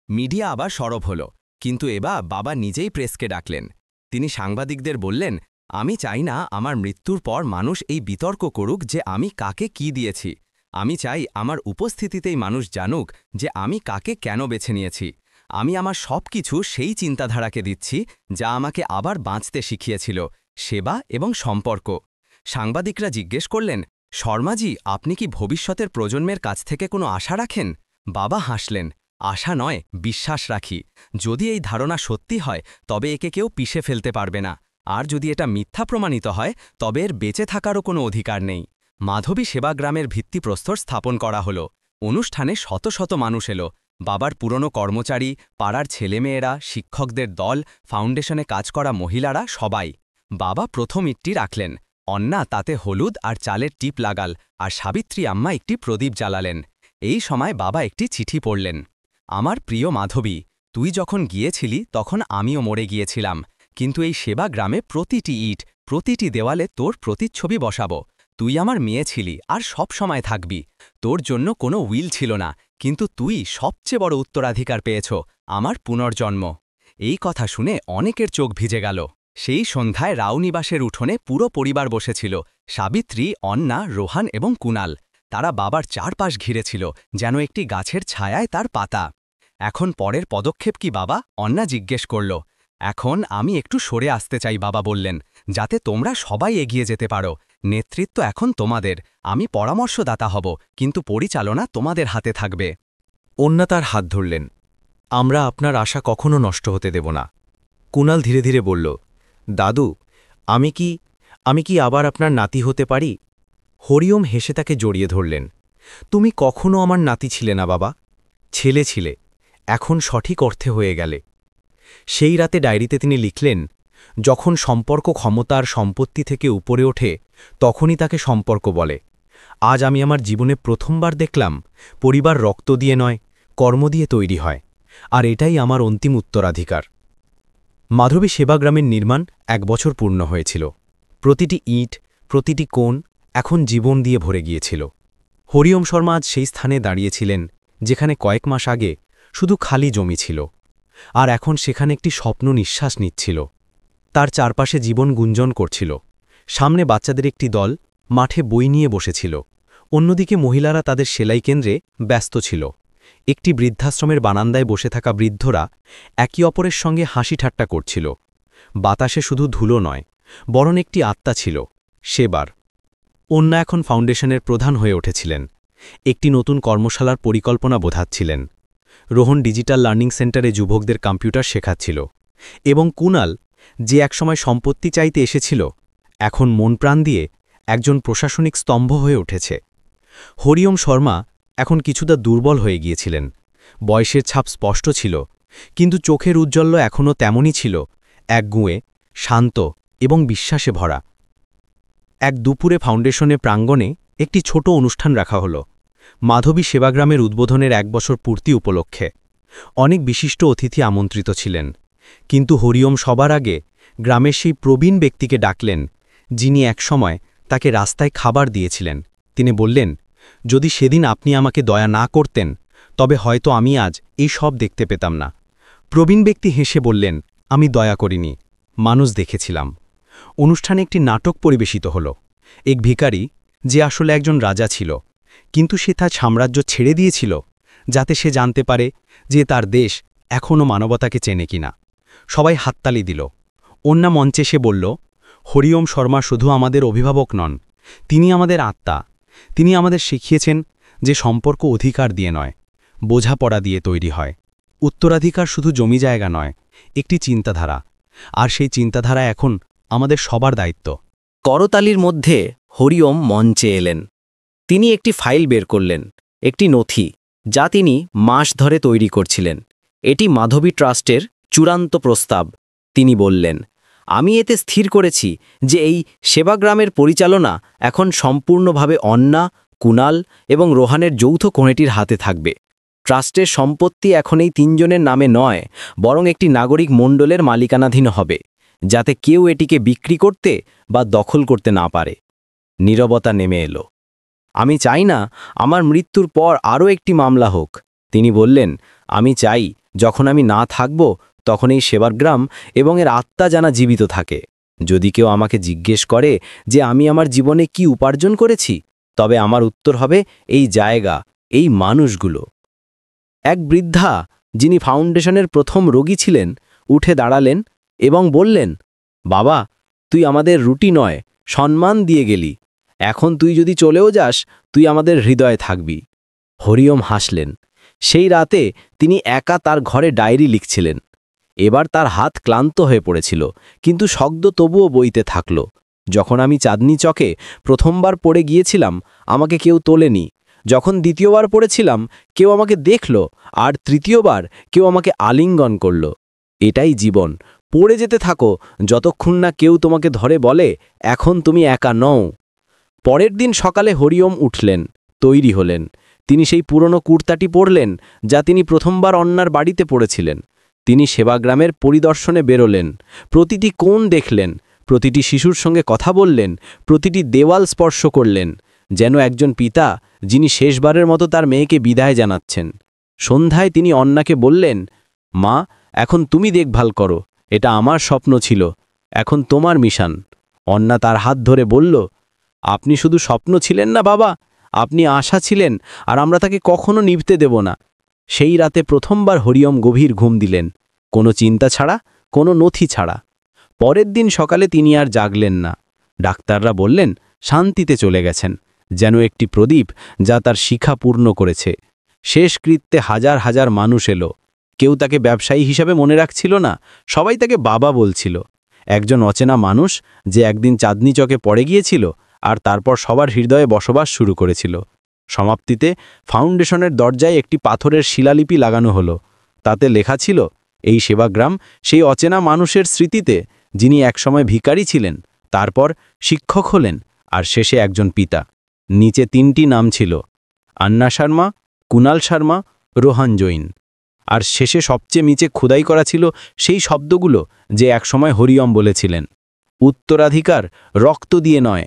মিডিয়া আবার সরব হল, কিন্তু এবার বাবা নিজেই প্রেসকে ডাকলেন। তিনি সাংবাদিকদের বললেন, আমি চাই না আমার মৃত্যুর পর মানুষ এই বিতর্ক করুক যে আমি কাকে কি দিয়েছি। আমি চাই আমার উপস্থিতিতেই মানুষ জানুক যে আমি কাকে কেন বেছে নিয়েছি। আমি আমার সব কিছু সেই চিন্তাধারাকে দিচ্ছি যা আমাকে আবার বাঁচতে শিখিয়েছিল, সেবা এবং সম্পর্ক। সাংবাদিকরা জিজ্ঞেস করলেন, শর্মাজি, আপনি কি ভবিষ্যতের প্রজন্মের কাছ থেকে কোনো আশা রাখেন? বাবা হাসলেন, আশা নয়, বিশ্বাস রাখি। যদি এই ধারণা সত্যি হয় তবে একে কেউ পিষে ফেলতে পারবে না, আর যদি এটা মিথ্যা প্রমাণিত হয় তবে এর বেঁচে থাকারও কোনো অধিকার নেই। মাধবী সেবাগ্রামের ভিত্তিপ্রস্তর স্থাপন করা হল। অনুষ্ঠানে শত শত মানুষ এলো। বাবার পুরনো কর্মচারী, পাড়ার ছেলেমেয়েরা, শিক্ষকদের দল, ফাউন্ডেশনে কাজ করা মহিলারা, সবাই। বাবা প্রথম ইটটি রাখলেন। অন্না তাতে হলুদ আর চালের টিপ লাগাল, আর সাবিত্রী আম্মা একটি প্রদীপ জ্বালালেন। এই সময় বাবা একটি চিঠি পড়লেন। আমার প্রিয় মাধবী, তুই যখন গিয়েছিলি তখন আমিও মরে গিয়েছিলাম, কিন্তু এই সেবাগ্রামে প্রতিটি ইট, প্রতিটি দেওয়ালে তোর প্রতিচ্ছবি বসাবো। তুই আমার মেয়ে ছিলি আর সব সময় থাকবি। তোর জন্য কোনো উইল ছিল না, কিন্তু তুই সবচেয়ে বড় উত্তরাধিকার পেয়েছ, আমার পুনর্জন্ম। এই কথা শুনে অনেকের চোখ ভিজে গেল। সেই সন্ধ্যায় রাওনিবাসের উঠোনে পুরো পরিবার বসেছিল, সাবিত্রী, অন্না, রোহান এবং কুনাল। তারা বাবার চারপাশ ঘিরেছিল, যেন একটি গাছের ছায়ায় তার পাতা। এখন পরের পদক্ষেপ কি বাবা? অন্না জিজ্ঞেস করল। এখন আমি একটু সরে আসতে চাই, বাবা বললেন, যাতে তোমরা সবাই এগিয়ে যেতে পারো। নেতৃত্ব এখন তোমাদের। আমি পরামর্শদাতা হব, কিন্তু পরিচালনা তোমাদের হাতে থাকবে। অন্যা তার হাত ধরলেন। আমরা আপনার আশা কখনো নষ্ট হতে দেব না। কুণাল ধীরে ধীরে বলল, দাদু, আমি কি আবার আপনার নাতি হতে পারি? হরিওম হেসে তাকে জড়িয়ে ধরলেন। তুমি কখনো আমার নাতি ছিলে না বাবা, ছেলে ছিলে, এখন সঠিক অর্থে হয়ে গেলে। সেই রাতে ডায়েরিতে তিনি লিখলেন, যখন সম্পর্ক ক্ষমতার সম্পত্তি থেকে উপরে ওঠে তখনই তাকে সম্পর্ক বলে। আজ আমি আমার জীবনে প্রথমবার দেখলাম পরিবার রক্ত দিয়ে নয়, কর্ম দিয়ে তৈরি হয়, আর এটাই আমার অন্তিম উত্তরাধিকার। মাধবী সেবাগ্রামের নির্মাণ 1 বছর পূর্ণ হয়েছিল। প্রতিটি ইট, প্রতিটি কোণ এখন জীবন দিয়ে ভরে গিয়েছিল। হরিওম শর্মা আজ সেই স্থানে দাঁড়িয়েছিলেন যেখানে কয়েক মাস আগে শুধু খালি জমি ছিল, আর এখন সেখানে একটি স্বপ্ন নিঃশ্বাস নিচ্ছিল। তার চারপাশে জীবন গুঞ্জন করছিল। সামনে বাচ্চাদের একটি দল মাঠে বই নিয়ে বসেছিল, অন্যদিকে মহিলারা তাদের সেলাই কেন্দ্রে ব্যস্ত ছিল। একটি বৃদ্ধাশ্রমের বারান্দায় বসে থাকা বৃদ্ধরা একে অপরের সঙ্গে হাসি ঠাট্টা করছিল। বাতাসে শুধু ধুলো নয়, বরং একটি আত্মা ছিল, সেবার। অন্যা এখন ফাউন্ডেশনের প্রধান হয়ে উঠেছিলেন, একটি নতুন কর্মশালার পরিকল্পনা বোঝাচ্ছিলেন। রোহন ডিজিটাল লার্নিং সেন্টারে যুবকদের কম্পিউটার শেখাচ্ছিল, এবং কুণাল, যে একসময় সম্পত্তি চাইতে এসেছিল, এখন মন প্রাণ দিয়ে একজন প্রশাসনিক স্তম্ভ হয়ে উঠেছে। হরিওম শর্মা এখন কিছুটা দুর্বল হয়ে গিয়েছিলেন। বয়সের ছাপ স্পষ্ট ছিল, কিন্তু চোখের উজ্জ্বল্য এখনও তেমনই ছিল, একগুঁয়ে, শান্ত এবং বিশ্বাসে ভরা। এক দুপুরে ফাউন্ডেশনের প্রাঙ্গণে একটি ছোট অনুষ্ঠান রাখা হল, মাধবী সেবাগ্রামের উদ্বোধনের 1 বছর পূর্তি উপলক্ষে। অনেক বিশিষ্ট অতিথি আমন্ত্রিত ছিলেন, কিন্তু হরিওম সবার আগে গ্রামের সেই প্রবীণ ব্যক্তিকে ডাকলেন, যিনি একসময় তাকে রাস্তায় খাবার দিয়েছিলেন। তিনি বললেন, যদি সেদিন আপনি আমাকে দয়া না করতেন, তবে হয়তো আমি আজ এই সব দেখতে পেতাম না। প্রবীণ ব্যক্তি হেসে বললেন, আমি দয়া করিনি, মানুষ দেখেছিলাম। অনুষ্ঠানে একটি নাটক পরিবেশিত হল। এক ভিখারি, যে আসলে একজন রাজা ছিল, কিন্তু সে তার সাম্রাজ্য ছেড়ে দিয়েছিল যাতে সে জানতে পারে যে তার দেশ এখনও মানবতাকে চেনে কিনা। সবাই হাততালি দিল। অন্যা মঞ্চে সে বলল, হরিওম শর্মা শুধু আমাদের অভিভাবক নন, তিনি আমাদের আত্মা। তিনি আমাদের শিখিয়েছেন যে সম্পর্ক অধিকার দিয়ে নয়, বোঝাপড়া দিয়ে তৈরি হয়। উত্তরাধিকার শুধু জমি জায়গা নয়, একটি চিন্তাধারা, আর সেই চিন্তাধারা এখন আমাদের সবার দায়িত্ব। করতালির মধ্যে হরিওম মঞ্চে এলেন। তিনি একটি ফাইল বের করলেন, একটি নথি, যা তিনি মাস ধরে তৈরি করছিলেন। এটি মাধবী ট্রাস্টের চূড়ান্ত প্রস্তাব। তিনি বললেন, আমি এতে স্থির করেছি যে এই সেবাগ্রামের পরিচালনা এখন সম্পূর্ণভাবে অন্না, কুণাল এবং রোহানের যৌথ কমিটির হাতে থাকবে। ট্রাস্টের সম্পত্তি এখন এই 3 জনের নামে নয়, বরং একটি নাগরিক মণ্ডলের মালিকানাধীন হবে, যাতে কেউ এটিকে বিক্রি করতে বা দখল করতে না পারে। নীরবতা নেমে এলো। আমি চাই না আমার মৃত্যুর পর আরও একটি মামলা হোক, তিনি বললেন। আমি চাই যখন আমি না থাকব তখন এই সেবাগ্রাম এবং এর আত্মা যেন জীবিত থাকে। যদি কেউ আমাকে জিজ্ঞেস করে যে আমি আমার জীবনে কি উপার্জন করেছি, তবে আমার উত্তর হবে এই জায়গা, এই মানুষগুলো। এক বৃদ্ধা, যিনি ফাউন্ডেশনের প্রথম রোগী ছিলেন, উঠে দাঁড়ালেন এবং বললেন, বাবা, তুই আমাদের রুটি নয়, সম্মান দিয়ে গেলি। এখন তুই যদি চলেও যাস, তুই আমাদের হৃদয়ে থাকবি। হরিওম হাসলেন। সেই রাতে তিনি একা তার ঘরে ডায়েরি লিখছিলেন। এবার তার হাত ক্লান্ত হয়ে পড়েছিল, কিন্তু শব্দ তবুও বইতে থাকল। যখন আমি চাঁদনি চকে প্রথমবার পড়ে গিয়েছিলাম, আমাকে কেউ তোলেনি। যখন দ্বিতীয়বার পড়েছিলাম, কেউ আমাকে দেখল, আর তৃতীয়বার কেউ আমাকে আলিঙ্গন করল। এটাই জীবন। পড়ে যেতে থাকো যতক্ষণ না কেউ তোমাকে ধরে বলে, এখন তুমি একা নও। পরের দিন সকালে হরিওম উঠলেন, তৈরি হলেন। তিনি সেই পুরনো কুর্তাটি পরলেন যা তিনি প্রথমবার অন্যার বাড়িতে পড়েছিলেন। তিনি সেবাগ্রামের পরিদর্শনে বেরোলেন, প্রতিটি কোণ দেখলেন, প্রতিটি শিশুর সঙ্গে কথা বললেন, প্রতিটি দেওয়াল স্পর্শ করলেন, যেন একজন পিতা যিনি শেষবারের মতো তার মেয়েকে বিদায় জানাচ্ছেন। সন্ধ্যায় তিনি অন্যাকে বললেন, মা, এখন তুমি দেখভাল করো, এটা আমার স্বপ্ন ছিল, এখন তোমার মিশন। অন্না তার হাত ধরে বলল, আপনি শুধু স্বপ্ন ছিলেন না বাবা, আপনি আশা ছিলেন, আর আমরা তাকে কখনো নিভতে দেব না। সেই রাতে প্রথমবার হরিওম গভীর ঘুম দিলেন, কোনো চিন্তা ছাড়া, কোনো নথি ছাড়া। পরের দিন সকালে তিনি আর জাগলেন না। ডাক্তাররা বললেন শান্তিতে চলে গেছেন, যেন একটি প্রদীপ যা তার শিখা পূর্ণ করেছে। শেষকৃত্যে হাজার হাজার মানুষ এলো। কেউ তাকে ব্যবসায়ী হিসাবে মনে রাখছিল না, সবাই তাকে বাবা বলছিল। একজন অচেনা মানুষ যে একদিন চাঁদনি চকে পড়ে গিয়েছিল আর তারপর সবার হৃদয়ে বসবাস শুরু করেছিল। সমাপ্তিতে ফাউন্ডেশনের দরজায় একটি পাথরের শিলালিপি লাগানো হলো। তাতে লেখা ছিল, এই সেবাগ্রাম সেই অচেনা মানুষের স্মৃতিতে যিনি একসময় ভিখারি ছিলেন, তারপর শিক্ষক হলেন আর শেষে একজন পিতা। নিচে 3টি নাম ছিল, আন্না শর্মা, কুনাল শর্মা, রোহান জৈন। আর শেষে সবচেয়ে নিচে খোদাই করা ছিল সেই শব্দগুলো যে একসময় হরিয়ম বলেছিলেন, উত্তরাধিকার রক্ত দিয়ে নয়,